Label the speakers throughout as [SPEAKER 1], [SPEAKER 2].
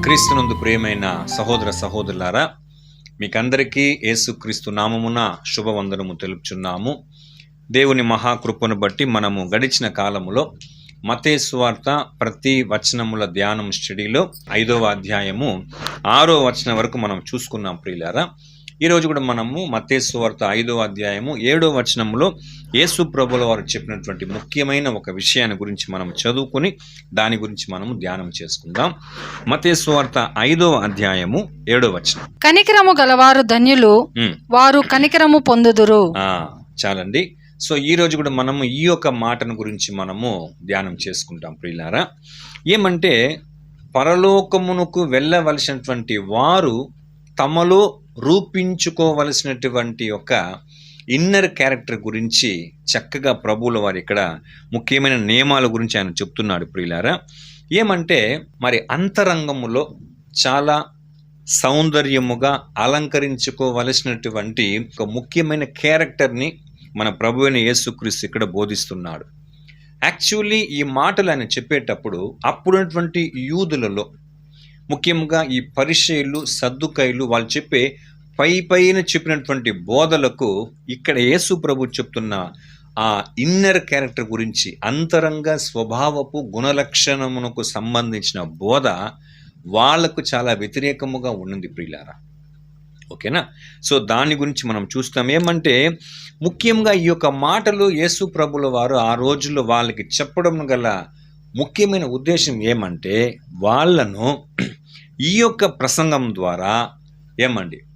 [SPEAKER 1] క్రీస్తునందు ప్రియమైన సహోదర సహోదరులారా, మీకందరికీ యేసుక్రీస్తు నామమున శుభవందనము తెలుపుచున్నాము. దేవుని మహాకృపను బట్టి మనము గడిచిన కాలములో మత్తయి సువార్త ప్రతి వచనముల ధ్యానం స్టడీలో 5వ అధ్యాయము 6వ వచనం వరకు మనం చూసుకున్నాం. ప్రియులారా, ఈరోజు కూడా మనము మత్తయి సువార్త 5వ అధ్యాయము 7వ వచనములో యేసు ప్రభుల వారు చెప్పినటువంటి ముఖ్యమైన ఒక విషయాన్ని గురించి మనం చదువుకుని దాని గురించి మనము ధ్యానం చేసుకుందాం. మత్తయి సువార్త 5వ అధ్యాయము 7వ వచనం.
[SPEAKER 2] కనికరము గలవారు ధన్యులు, వారు కనికరము పొందుదురు.
[SPEAKER 1] చాలండి. సో ఈ రోజు కూడా మనము ఈ యొక్క మాటను గురించి మనము ధ్యానం చేసుకుంటాం. ప్రియులారా, ఏమంటే పరలోకమునకు వెళ్ళవలసినటువంటి వారు తమలో రూపించుకోవలసినటువంటి ఒక ఇన్నర్ క్యారెక్టర్ గురించి చక్కగా ప్రభువుల వారు ఇక్కడ ముఖ్యమైన నియమాల గురించి ఆయన చెప్తున్నాడు. ప్రియులారా, ఏమంటే మరి అంతరంగములో చాలా సౌందర్యముగా అలంకరించుకోవలసినటువంటి ఒక ముఖ్యమైన క్యారెక్టర్ని మన ప్రభు అయిన యేసుక్రీస్తు ఇక్కడ బోధిస్తున్నాడు. యాక్చువల్లీ ఈ మాటలు ఆయన చెప్పేటప్పుడు అప్పుడున్నటువంటి యూదులలో ముఖ్యంగా ఈ పరిసయ్యులు, సద్దుకయ్యులు వాళ్ళు చెప్పే పైన చెప్పినటువంటి బోధలకు ఇక్కడ యేసు ప్రభు చెప్తున్న ఆ ఇన్నర్ క్యారెక్టర్ గురించి, అంతరంగ స్వభావపు గుణలక్షణమునకు సంబంధించిన బోధ వాళ్లకు చాలా వ్యతిరేకముగా ఉన్నది. ప్రియులారా, ఓకేనా? సో దాని గురించి మనం చూస్తాం. ఏమంటే ముఖ్యంగా ఈ యొక్క మాటలు యేసు ప్రభుల వారు ఆ రోజుల్లో వాళ్ళకి చెప్పడం గల ముఖ్యమైన ఉద్దేశం ఏమంటే వాళ్ళను ఈ యొక్క ప్రసంగం ద్వారా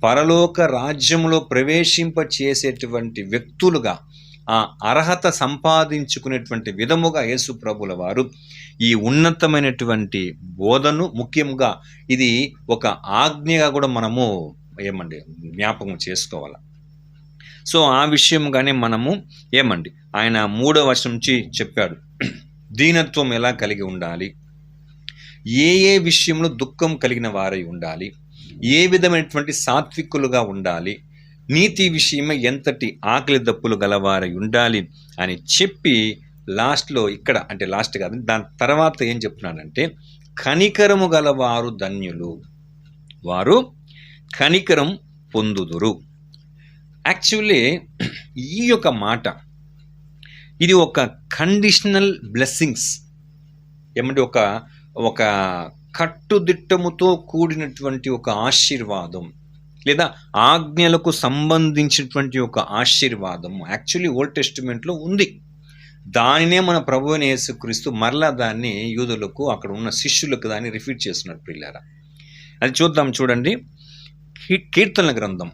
[SPEAKER 1] పరలోక రాజ్యంలో ప్రవేశింప చేసేటువంటి వ్యక్తులుగా ఆ అర్హత సంపాదించుకునేటువంటి విధముగా యేసు ప్రభుల వారు ఈ ఉన్నతమైనటువంటి బోధను, ముఖ్యంగా ఇది ఒక ఆజ్ఞగా కూడా మనము జ్ఞాపకం చేసుకోవాలి. సో ఆ విషయంగానే మనము ఆయన 3వ వచనం నుంచి చెప్పాడు, దీనత్వం ఎలా కలిగి ఉండాలి, ఏ విషయంలో దుఃఖం కలిగిన వారై ఉండాలి, ఏ విధమైనటువంటి సాత్వికులుగా ఉండాలి, నీతి విషయమై ఎంతటి ఆకలి దప్పులు గలవారై ఉండాలి అని చెప్పి లాస్ట్లో ఇక్కడ, అంటే లాస్ట్ కాదు, దాని తర్వాత ఏం చెప్తున్నాడంటే కనికరము గలవారు ధన్యులు, వారు కనికరం పొందుదురు. యాక్చువల్లీ ఈ యొక్క మాట ఇది ఒక కండిషనల్ బ్లెస్సింగ్స్, ఒక కట్టుదిట్టముతో కూడినటువంటి ఒక ఆశీర్వాదం లేదా ఆజ్ఞలకు సంబంధించినటువంటి ఒక ఆశీర్వాదం యాక్చువల్లీ ఓల్డ్ టెస్టిమెంట్లో ఉంది. దానినే మన ప్రభువు అయిన యేసుక్రీస్తు మరలా దాన్ని యూదులకు, అక్కడ ఉన్న శిష్యులకు దాన్ని రిపీట్ చేస్తున్నారు. ప్రియులారా, అది చూద్దాం. చూడండి, కీర్తనల గ్రంథం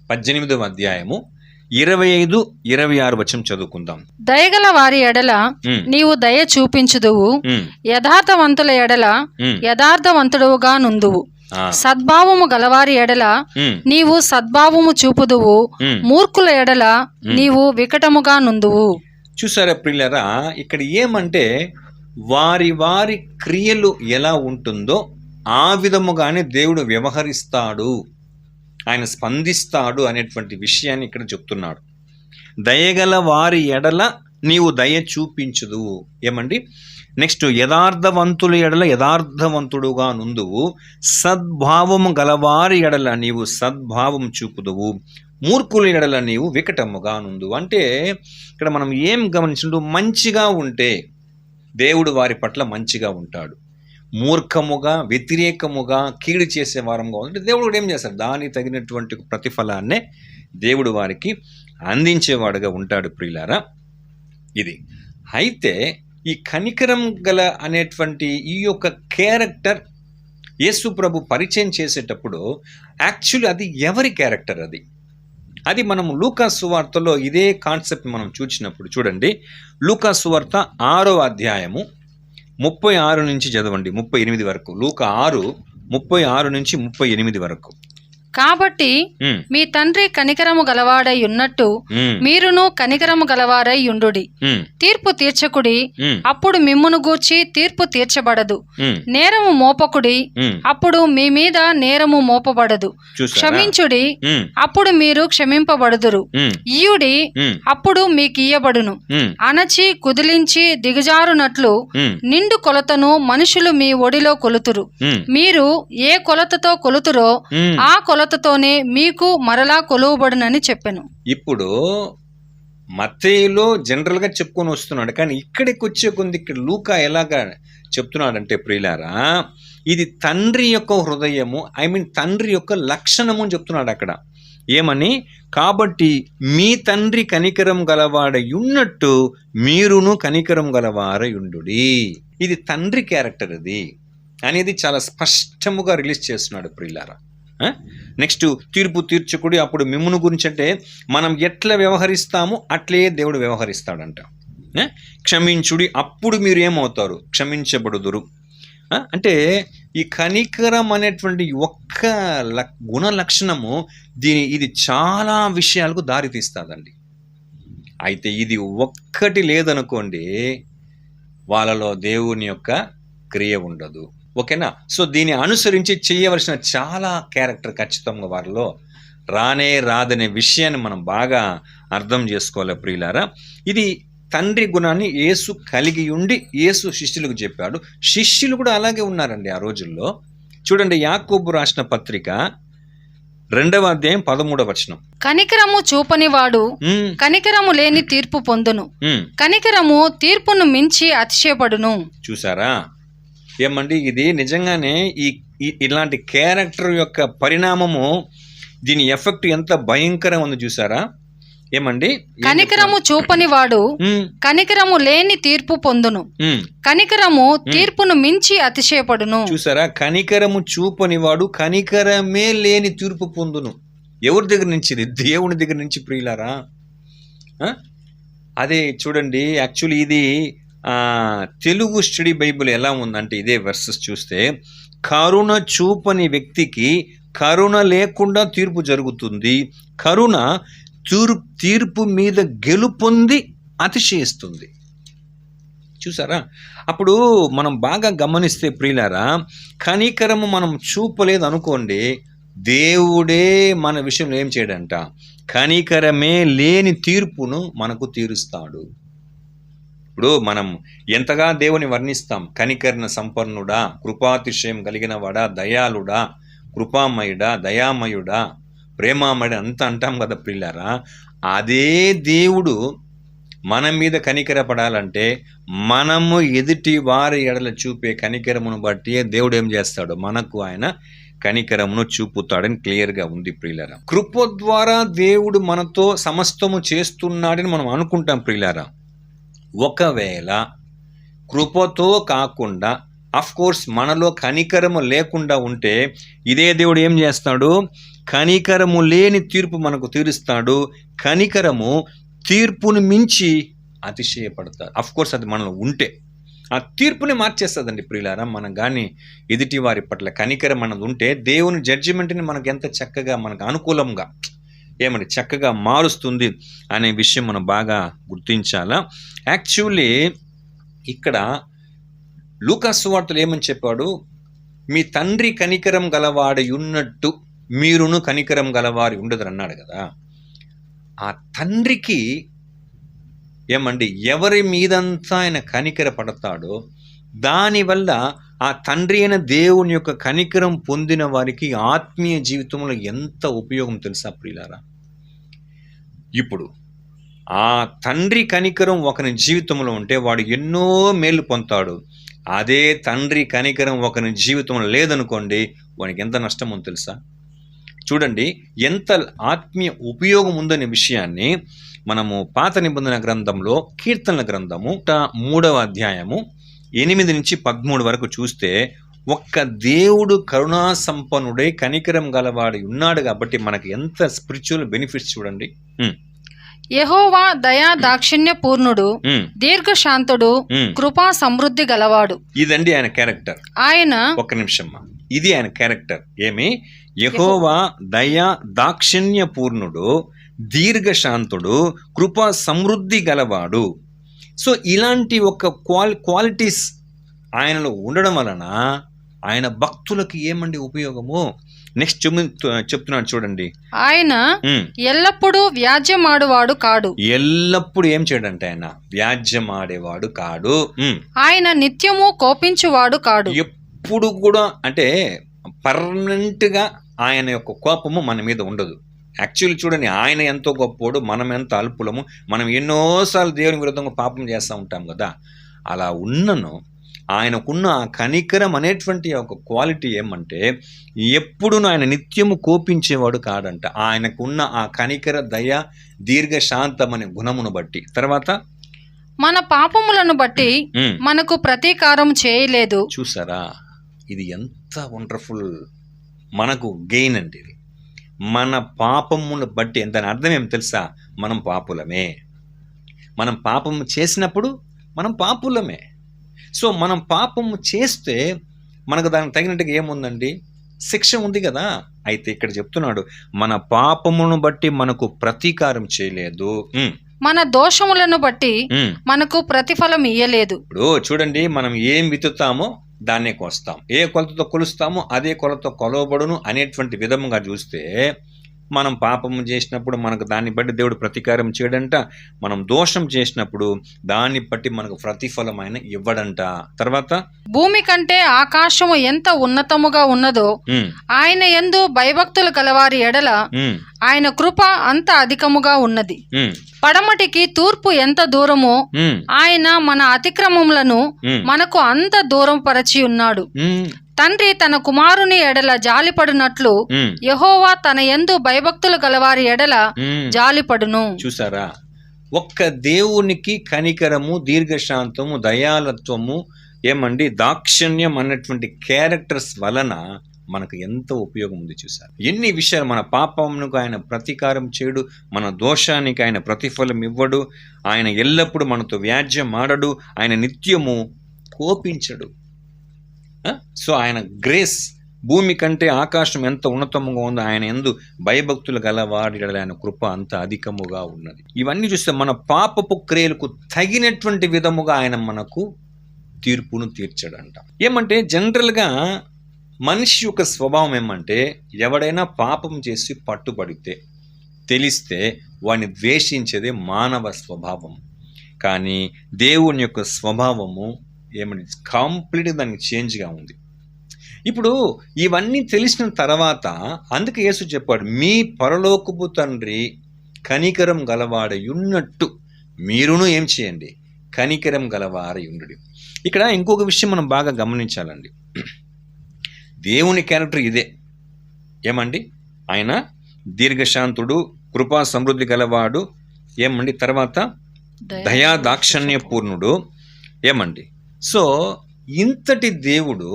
[SPEAKER 1] 18వ అధ్యాయము 25-26 వచనం చదువుకుందాం.
[SPEAKER 2] దయగల వారి ఎడల నీవు దయ చూపించుదువు, యథార్థవంతుల ఎడల యథార్థవంతుడుగా నుందువు, సద్భావము గలవారి ఎడల నీవు సద్భావము చూపుదువు, మూర్ఖుల ఎడల నీవు వికటముగా నుందువు.
[SPEAKER 1] చూసారా ప్రియులారా, ఇక్కడ ఏమంటే వారి వారి క్రియలు ఎలా ఉంటుందో ఆ విధముగానే దేవుడు వ్యవహరిస్తాడు, ఆయన స్పందిస్తాడు అనేటువంటి విషయాన్ని ఇక్కడ చెప్తున్నాడు. దయగల వారి ఎడల నీవు దయ చూపించుదు. నెక్స్ట్, యథార్థవంతుల ఎడల యథార్థవంతుడుగా నుందువు, సద్భావము గలవారి ఎడల నీవు సద్భావం చూపుదువు, మూర్ఖుల ఎడల నీవు వికటముగా నుండు. అంటే ఇక్కడ మనం ఏం గమనించు, మంచిగా ఉంటే దేవుడు వారి పట్ల మంచిగా ఉంటాడు, మూర్ఖముగా వ్యతిరేకముగా కీడు చేసే వారంగా ఉంటే దేవుడు కూడా ఏం చేస్తాడు, దానికి తగినటువంటి ప్రతిఫలాన్నే దేవుడు వారికి అందించేవాడుగా ఉంటాడు. ప్రియులారా, ఇది అయితే ఈ కనికరం గల అనేటువంటి ఈ యొక్క క్యారెక్టర్ యేసు ప్రభు పరిచయం చేసేటప్పుడు యాక్చువల్లీ అది ఎవరి క్యారెక్టర్? అది మనం లూకా సువార్తలో ఇదే కాన్సెప్ట్ మనం చూసినప్పుడు చూడండి, లూకా సువార్త 6వ అధ్యాయము 36 నుంచి చదవండి 38 వరకు. లూకా 6:36 నుంచి 38 వరకు.
[SPEAKER 2] కాబట్టి
[SPEAKER 1] ఉమ్,
[SPEAKER 2] మీ తండ్రి కనికరము గలవాడై ఉన్నట్టు
[SPEAKER 1] ఉమ్,
[SPEAKER 2] మీరును కనికరము గలవారై యుండుడి.
[SPEAKER 1] ఉమ్,
[SPEAKER 2] తీర్పు తీర్చకుడి,
[SPEAKER 1] ఉమ్,
[SPEAKER 2] అప్పుడు మిమ్మును గూర్చి తీర్పు తీర్చబడదు.
[SPEAKER 1] ఉమ్,
[SPEAKER 2] నేరము మోపకుడి,
[SPEAKER 1] ఉమ్.
[SPEAKER 2] అప్పుడు మీ మీద నేరము మోపబడదు.
[SPEAKER 1] చూసారా?
[SPEAKER 2] క్షమించుడి,
[SPEAKER 1] ఉమ్,
[SPEAKER 2] అప్పుడు మీరు క్షమింపబడుదురు.
[SPEAKER 1] ఉమ్,
[SPEAKER 2] ఇయ్యుడి,
[SPEAKER 1] ఉమ్,
[SPEAKER 2] అప్పుడు మీకియ్యబడును.
[SPEAKER 1] ఉమ్,
[SPEAKER 2] అణచి కుదిలించి దిగజారునట్లు
[SPEAKER 1] ఉమ్,
[SPEAKER 2] నిండు కొలతను మనుషులు మీ ఒడిలో కొలుతురు.
[SPEAKER 1] ఉమ్,
[SPEAKER 2] మీరు ఏ కొలతతో కొలుతురో
[SPEAKER 1] ఉమ్.
[SPEAKER 2] ఆ కొలతతోనే మీకు మరలా కొలువబడునని చెప్పెను.
[SPEAKER 1] ఇప్పుడు మత్తయిలో జనరల్ గా చెప్పుకొని వస్తున్నాడు, కానీ ఇక్కడికి వచ్చే కొంది ఇక్కడ లూకా ఎలాగా చెప్తున్నాడంటే ప్రియులారా, ఇది తండ్రి యొక్క హృదయము, తండ్రి యొక్క లక్షణము అని చెప్తున్నాడు అక్కడ. ఏమని? కాబట్టి మీ తండ్రి కనికరం గలవాడై ఉన్నట్టు మీరును కనికరం గలవారై ఉండుడి. ఇది తండ్రి క్యారెక్టర్ ఇది అనేది చాలా స్పష్టముగా రిలీజ్ చేస్తున్నాడు ప్రియులారా. నెక్స్ట్, తీర్పు తీర్చుకుడి, అప్పుడు మిమ్మును గురించి అంటే మనం ఎట్లా వ్యవహరిస్తామో అట్లే దేవుడు వ్యవహరిస్తాడంట. క్షమించుడి, అప్పుడు మీరు ఏమవుతారు? క్షమించబడుదురు. అంటే ఈ కనికరం అనేటువంటి ఒక్క గుణ లక్షణము ఇది చాలా విషయాలకు దారితీస్తుందండి. అయితే ఇది ఒక్కటి లేదనుకోండి, వాళ్ళలో దేవుని యొక్క క్రియ ఉండదు. ఓకేనా? సో దీన్ని అనుసరించి చేయవలసిన చాలా క్యారెక్టర్ ఖచ్చితంగా వారిలో రాదనే విషయాన్ని మనం బాగా అర్థం చేసుకోవాలి ప్రియులారా. ఇది తండ్రి గుణాన్ని యేసు కలిగి ఉండి యేసు శిష్యులకు చెప్పాడు. శిష్యులు కూడా అలాగే ఉన్నారండి ఆ రోజుల్లో. చూడండి, యాకోబు రాసిన పత్రిక 2వ అధ్యాయం 13వ వచనం.
[SPEAKER 2] కనికరము చూపనివాడు కనికరము లేని తీర్పు పొందును. కనికరము తీర్పును మించి అతిశయపడును. చూసారా
[SPEAKER 1] ఏమండి? ఇది నిజంగానే ఇలాంటి క్యారెక్టర్ యొక్క పరిణామము, దీని ఎఫెక్ట్ ఎంత భయంకరం ఉంది చూసారా? ఏమండి?
[SPEAKER 2] కనికరము చూపనివాడు కనికరము లేని తీర్పు పొందును. కనికరము తీర్పును మించి అతిశయపడును.
[SPEAKER 1] చూసారా? కనికరము చూపనివాడు కనికరమే లేని తీర్పు పొందును. ఎవరి దగ్గర నుంచి? దేవుని దగ్గర నుంచి ప్రియులారా. అదే చూడండి, యాక్చువల్లీ ఇది తెలుగు స్టడీ బైబిల్ ఎలా ఉందంటే, ఇదే వర్సెస్ చూస్తే, కరుణ చూపని వ్యక్తికి కరుణ లేకుండా తీర్పు జరుగుతుంది, కరుణ తీర్పు మీద గెలుపొంది అతిశయిస్తుంది. చూసారా? అప్పుడు మనం బాగా గమనిస్తే ప్రియులారా, కనికరము మనం చూపలేదు అనుకోండి, దేవుడే మన విషయంలో ఏం చేయడంట? కనికరమే లేని తీర్పును మనకు తీరుస్తాడు. ఇప్పుడు మనం ఎంతగా దేవుని వర్ణిస్తాం, కనికరణ సంపన్నుడా, కృపాతిశయం కలిగిన వాడా, దయాళుడా, కృపామయుడా, దయామయుడా, ప్రేమామయుడు అంత అంటాం కదా ప్రియులారా. అదే దేవుడు మన మీద కనికరపడాలంటే మనము ఎదుటి వారి ఎడల చూపే కనికరమును బట్టి దేవుడు ఏం చేస్తాడు? మనకు ఆయన కనికరమును చూపుతాడని క్లియర్గా ఉంది ప్రియులారా. కృప ద్వారా దేవుడు మనతో సమస్తము చేస్తున్నాడని మనం అనుకుంటాం ప్రియులారా. ఒకవేళ కృపతో కాకుండా కోర్స్ మనలో కనికరము లేకుండా ఉంటే ఇదే దేవుడు ఏం చేస్తాడు? కనికరము లేని తీర్పు మనకు తీరుస్తాడు. కనికరము తీర్పును మించి అతిశయపడతాడు. కోర్స్ అది మనలో ఉంటే ఆ తీర్పుని మార్చేస్తుందండి ప్రియులారా. మనం కానీ ఎదుటి వారి పట్ల కనికరం మనది ఉంటే దేవుని జడ్జిమెంట్ని మనకు ఎంత చక్కగా, మనకు అనుకూలంగా చక్కగా మారుస్తుంది అనే విషయం మనం బాగా గుర్తించాలా. యాక్చువల్లీ ఇక్కడ లూకా సువార్తలో ఏమని చెప్పాడు? మీ తండ్రి కనికరం గలవాడు ఉన్నట్టు మీరును కనికరం గలవారి ఉండదు అన్నాడు కదా. ఆ తండ్రికి ఎవరి మీదంతా ఆయన కనికర పడతాడో దానివల్ల ఆ తండ్రి అయిన దేవుని యొక్క కనికరం పొందిన వారికి ఆత్మీయ జీవితంలో ఎంత ఉపయోగం తెలుసా ప్రియులారా. ఇప్పుడు ఆ తండ్రి కనికరం ఒకరి జీవితంలో ఉంటే వాడు ఎన్నో మేలు పొందుతాడు. అదే తండ్రి కనికరం ఒకరి జీవితంలో లేదనుకోండి, వానికి ఎంత నష్టం ఉందో తెలుసా. చూడండి ఎంత ఆత్మీయ ఉపయోగం ఉందనే విషయాన్ని మనము పాత నిబంధన గ్రంథంలో కీర్తనల గ్రంథము 3వ అధ్యాయము 8 నుంచి 13 వరకు చూస్తే, ఒక్క దేవుడు కరుణా సంపన్నుడై కనికరం గలవాడు ఉన్నాడు కాబట్టి మనకి ఎంత స్పిరిచువల్ బెనిఫిట్స్ చూడండి.
[SPEAKER 2] యెహోవా దయా దాక్షిణ్య పూర్ణుడు,
[SPEAKER 1] ఉమ్,
[SPEAKER 2] దీర్ఘశాంతుడు,
[SPEAKER 1] ఉమ్.
[SPEAKER 2] కృపా సమృద్ధి గలవాడు.
[SPEAKER 1] ఇదండి ఆయన క్యారెక్టర్.
[SPEAKER 2] ఆయన
[SPEAKER 1] ఒక్క నిమిషమ్మా, ఇది ఆయన క్యారెక్టర్. ఏమి? యెహోవా దయా దాక్షిణ్య పూర్ణుడు, దీర్ఘశాంతుడు, కృపా సమృద్ధి గలవాడు. సో ఇలాంటి ఒక క్వాలిటీస్ ఆయనలో ఉండడం వలన ఆయన భక్తులకు ఏమండి ఉపయోగము? నెక్స్ట్ చెప్తున్నాడు చూడండి.
[SPEAKER 2] ఆయన
[SPEAKER 1] ఉమ్.
[SPEAKER 2] ఎల్లప్పుడూ వ్యాజ్యమాడువాడు కాడు.
[SPEAKER 1] ఎల్లప్పుడు ఏం చేయడంటే ఆయన వ్యాజ్యం ఆడేవాడు కాడు.
[SPEAKER 2] ఆయన నిత్యము కోపించువాడు కాడు.
[SPEAKER 1] ఎప్పుడు కూడా అంటే పర్మనెంట్ గా ఆయన యొక్క కోపము మన మీద ఉండదు. యాక్చువల్లీ చూడండి, ఆయన ఎంతో గొప్పోడు, మనం ఎంత అల్పులము. మనం ఎన్నోసార్లు దేవుని విరుద్ధంగా పాపం చేస్తూ ఉంటాం కదా. అలా ఉన్నను ఆయనకున్న ఆ కనికరం అనేటువంటి ఒక క్వాలిటీ ఏమంటే ఎప్పుడు ఆయన నిత్యము కోపించేవాడు కాడంట. ఆయనకున్న ఆ కనికర దయ దీర్ఘశాంతం అనే గుణమును బట్టి. తర్వాత
[SPEAKER 2] మన పాపములను బట్టి మనకు ప్రతీకారం చేయలేదు.
[SPEAKER 1] చూసారా, ఇది ఎంత వండర్ఫుల్ మనకు గెయిన్ అంటే. ఇది మన పాపమును బట్టి. దాని అర్థం ఏం తెలుసా? మనం పాపులమే. మనం పాపము చేసినప్పుడు మనం పాపులమే. సో మనం పాపము చేస్తే మనకు దానికి తగినట్టుగా ఏముందండి? శిక్ష ఉంది కదా. అయితే ఇక్కడ చెప్తున్నాడు, మన పాపమును బట్టి మనకు ప్రతీకారం చేయలేదు,
[SPEAKER 2] మన దోషములను బట్టి మనకు ప్రతిఫలం ఇయ్యలేదు.
[SPEAKER 1] ఇప్పుడు చూడండి, మనం ఏం విత్తుతామో దాన్నే కోస్తాం, ఏ కొలతతో కొలుస్తామో అదే కొలతో కొలవబడును అనేటువంటి విధముగా చూస్తే మనం పాపము చేసినప్పుడు మనకు దాన్ని బట్టి దేవుడు ప్రతీకారం చేయడంట. మనం దోషం చేసినప్పుడు దాన్ని బట్టి మనకు ప్రతిఫలమైన ఇవ్వడంట. తర్వాత
[SPEAKER 2] భూమి కంటే ఆకాశము ఎంత ఉన్నతముగా ఉన్నదో ఆయన యందు భయభక్తులు గలవారి ఎడల ఆయన కృప అంత అధికముగా ఉన్నది. పడమటికి తూర్పు ఎంత దూరమో ఆయన మన అతిక్రమములను మనకు అంత దూరం పరచి ఉన్నాడు. తండ్రి తన కుమారుని ఎడల జాలిపడినట్లు యెహోవా తన యందు భయభక్తులు గలవారి ఎడల జాలిపడును.
[SPEAKER 1] చూసారా, ఒక్క దేవునికి కనికరము, దీర్ఘశాంతము, దయాలత్వము, ఏమండి దాక్షిణ్యం అన్నటువంటి క్యారెక్టర్స్ వలన మనకు ఎంత ఉపయోగం ఉంది. చూసారు ఎన్ని విషయాలు. మన పాపమునకు ఆయన ప్రతీకారం చేయడు, మన దోషానికి ఆయన ప్రతిఫలం ఇవ్వడు, ఆయన ఎల్లప్పుడూ మనతో వ్యాజ్యం ఆడడు, ఆయన నిత్యము కోపించడు. సో ఆయన గ్రేస్ భూమి కంటే ఆకాశం ఎంత ఉన్నతముగా ఉందో ఆయన యందు భయభక్తులు గలవాడి ఆయన కృప అంత అధికముగా ఉన్నది. ఇవన్నీ చూస్తే మన పాపపు క్రియలకు తగినటువంటి విధముగా ఆయన మనకు తీర్పును తీర్చడంట. ఏమంటే జనరల్గా మనిషి యొక్క స్వభావం ఏమంటే ఎవడైనా పాపం చేసి పట్టుబడితే తెలిస్తే వాడిని ద్వేషించేదే మానవ స్వభావం. కానీ దేవుని యొక్క స్వభావము ఏమంటే కంప్లీట్గా దానికి చేంజ్గా ఉంది. ఇప్పుడు ఇవన్నీ తెలిసిన తర్వాత అందుకే యేసు చెప్పాడు, మీ పరలోకపు తండ్రి కనికరం గలవాడై ఉన్నట్టు మీరును ఏం చేయండి, కనికరం గలవారై ఉండు. ఇక్కడ ఇంకొక విషయం మనం బాగా గమనించాలండి. దేవుని క్యారెక్టర్ ఇదే. ఏమండి? ఆయన దీర్ఘశాంతుడు, కృపా సమృద్ధి గలవాడు, ఏమండి? తర్వాత దయా దాక్షణ్య పూర్ణుడు, ఏమండి? సో ఇంతటి దేవుడు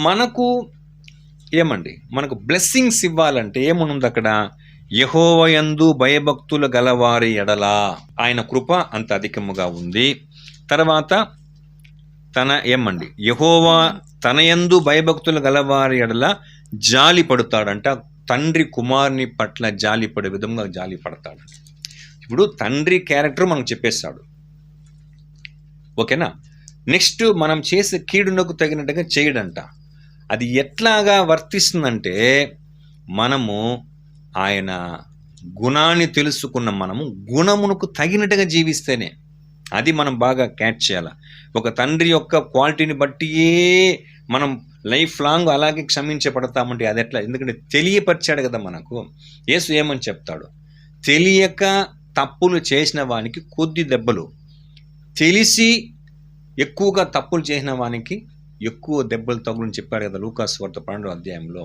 [SPEAKER 1] మనకు ఏమండి, మనకు బ్లెస్సింగ్స్ ఇవ్వాలంటే ఏమనుంది అక్కడ? యెహోవాయందు భయభక్తులు గలవారి ఎడల ఆయన కృప అంత అధికముగా ఉంది. తర్వాత యెహోవా తనయందు భయభక్తులు గలవారి ఎడల జాలి పడుతాడంట. తండ్రి కుమారుని పట్ల జాలి పడే విధంగా జాలి పడతాడు. ఇప్పుడు తండ్రి క్యారెక్టర్ మనకు చెప్పేస్తాడు, ఓకేనా? నెక్స్ట్ మనం చేసే కీడునకు తగినట్టుగా చేయడంట. అది ఎట్లాగా వర్తిస్తుందంటే మనము ఆయన గుణాన్ని తెలుసుకున్న మనము గుణమునకు తగినట్టుగా జీవిస్తేనే. అది మనం బాగా క్యాచ్ చేయాలి. ఒక తండ్రి యొక్క క్వాలిటీని బట్టియే మనం లైఫ్ లాంగ్ అలాగే క్షమించబడతామంటే అది ఎట్లా? ఎందుకంటే తెలియపరిచాడు కదా మనకు. యేసు ఏమని చెప్తాడు? తెలియక తప్పులు చేసిన వానికి కొద్ది దెబ్బలు, తెలిసి ఎక్కువగా తప్పులు చేసిన వానికి ఎక్కువ దెబ్బలు తగులని చెప్పాడు కదా లూకాసు వార్త 12వ అధ్యాయంలో.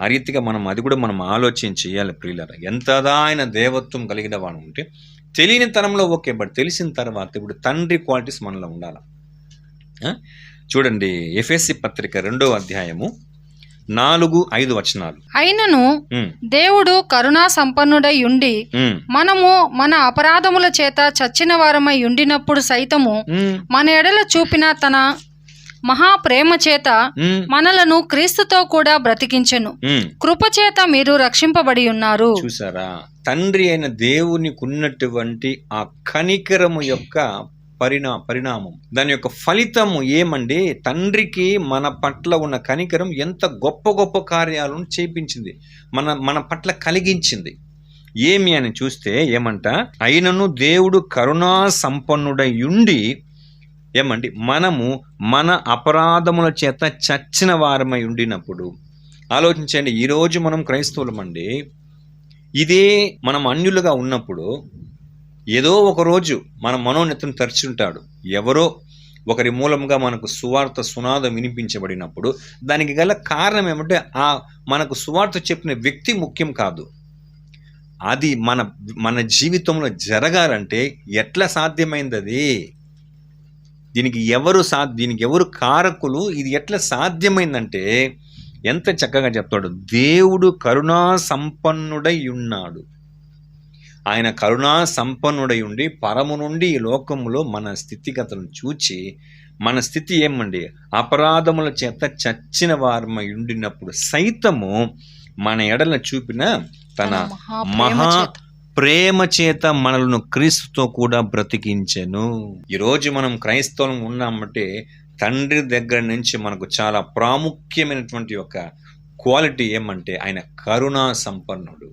[SPEAKER 1] ఆ రీతిగా అది కూడా మనం ఆలోచన చేయాలి ప్రియులారా. ఎంతదా ఆయన దేవత్వం కలిగిన వాడు ఉంటే తెలియని తరంలో ఓకే, బట్ తెలిసిన తర్వాత ఇప్పుడు తండ్రి క్వాలిటీస్ మనలో ఉండాలి. చూడండి, ఎఫెసీ పత్రిక 2వ అధ్యాయము 4-5 వచనాలు.
[SPEAKER 2] అయినను దేవుడు కరుణా సంపన్నుడై ఉండి మనము మన అపరాధముల చేత చచ్చిన వారమై ఉండినప్పుడు సైతము మన ఎడల చూపిన తన మహాప్రేమ చేత మనలను క్రీస్తుతో కూడా బ్రతికించెను. కృపచేత మీరు రక్షింపబడి ఉన్నారు.
[SPEAKER 1] చూసారా, తండ్రి అయిన దేవునికి ఉన్నటువంటి ఆ కనికరము యొక్క పరిణామం, దాని యొక్క ఫలితము ఏమండి? తండ్రికి మన పట్ల ఉన్న కనికరం ఎంత గొప్ప గొప్ప కార్యాలను చేపించింది, మన పట్ల కలిగించింది. ఏమి అని చూస్తే ఏమంట, అయినను దేవుడు కరుణా సంపన్నుడై ఉండి ఏమండి మనము మన అపరాధముల చేత చచ్చిన వారమై ఉండినప్పుడు. ఆలోచించండి, ఈరోజు మనం క్రైస్తవులమండి, ఇదే మనం అన్యులుగా ఉన్నప్పుడు ఏదో ఒక రోజు మన మనోన్నతం తెరుచుంటాడు. ఎవరో ఒకరి మూలంగా మనకు సువార్త సునాదం వినిపించబడినప్పుడు దానికి గల కారణం ఏమంటే మనకు సువార్త చెప్పిన వ్యక్తి ముఖ్యం కాదు. అది మన జీవితంలో జరగాలంటే ఎట్లా సాధ్యమైంది? అది దీనికి ఎవరు కారకులు? ఇది ఎట్లా సాధ్యమైందంటే ఎంత చక్కగా చెప్తాడు, దేవుడు కరుణా సంపన్నుడై ఉన్నాడు. ఆయన కరుణా సంపన్నుడై ఉండి పరము నుండి ఈ లోకములో మన స్థితిగతులను చూచి, మన స్థితి ఏమండి, అపరాధముల చేత చచ్చిన వారమై ఉండినప్పుడు సైతము మన ఎడల చూపిన తన మహా ప్రేమ చేత మనలను క్రీస్తుతో కూడా బ్రతికించెను. ఈరోజు మనం క్రైస్తవం ఉన్నామంటే తండ్రి దగ్గర నుంచి మనకు చాలా ప్రాముఖ్యమైనటువంటి ఒక క్వాలిటీ ఏమంటే ఆయన కరుణా సంపన్నుడు,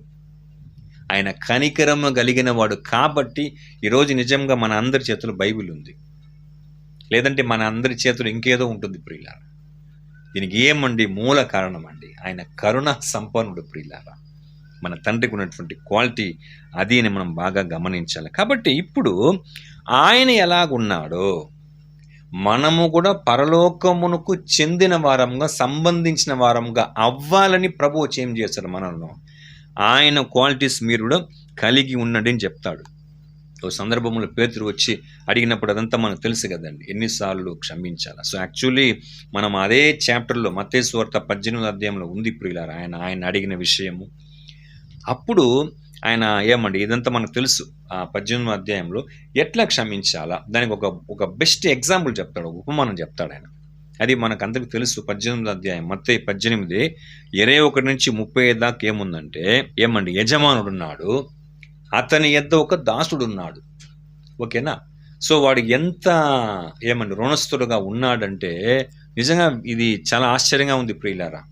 [SPEAKER 1] ఆయన కనికరము కలిగిన వాడు. కాబట్టి ఈరోజు నిజంగా మన అందరి చేతులు బైబిల్ ఉంది, లేదంటే మన అందరి చేతులు ఇంకేదో ఉంటుంది ప్రియులారా. దీనికి ఏమండి మూల కారణం అండి, ఆయన కరుణా సంపన్నుడు ప్రియులారా. మన తండ్రికి ఉన్నటువంటి క్వాలిటీ అది అని మనం బాగా గమనించాలి. కాబట్టి ఇప్పుడు ఆయన ఎలాగున్నాడో మనము కూడా పరలోకమునకు చెందిన వారంగా, సంబంధించిన వారంగా అవ్వాలని ప్రభువు ఏం చేశారు మనల్ని, ఆయన క్వాలిటీస్ మీరు కూడా కలిగి ఉన్నాడని చెప్తాడు. ఓ సందర్భంలో పేతురు వచ్చి అడిగినప్పుడు అదంతా మనకు తెలుసు కదండి, ఎన్నిసార్లు క్షమించాలి. సో యాక్చువల్లీ మనం అదే చాప్టర్లో మత్తయి సువార్త 18వ అధ్యాయంలో ఉంది ప్రియులారా ఆయన అడిగిన విషయము. అప్పుడు ఆయన ఏమండి ఇదంతా మనకు తెలుసు. ఆ 18వ అధ్యాయంలో ఎట్లా క్షమించాలా దానికి ఒక బెస్ట్ ఎగ్జాంపుల్ చెప్తాడు, ఉపమానం చెప్తాడు ఆయన. అది మనకు అందరికి తెలుసు. 18వ అధ్యాయం మత్తయి 18:21 నుంచి 35 దాకా ఏముందంటే ఏమండి, యజమానుడు ఉన్నాడు, అతని యొద్ద ఒక దాసుడు ఉన్నాడు. ఓకేనా? సో వాడు ఎంత ఏమండి రుణస్థుడుగా ఉన్నాడంటే నిజంగా ఇది చాలా ఆశ్చర్యంగా ఉంది ప్రియులారా.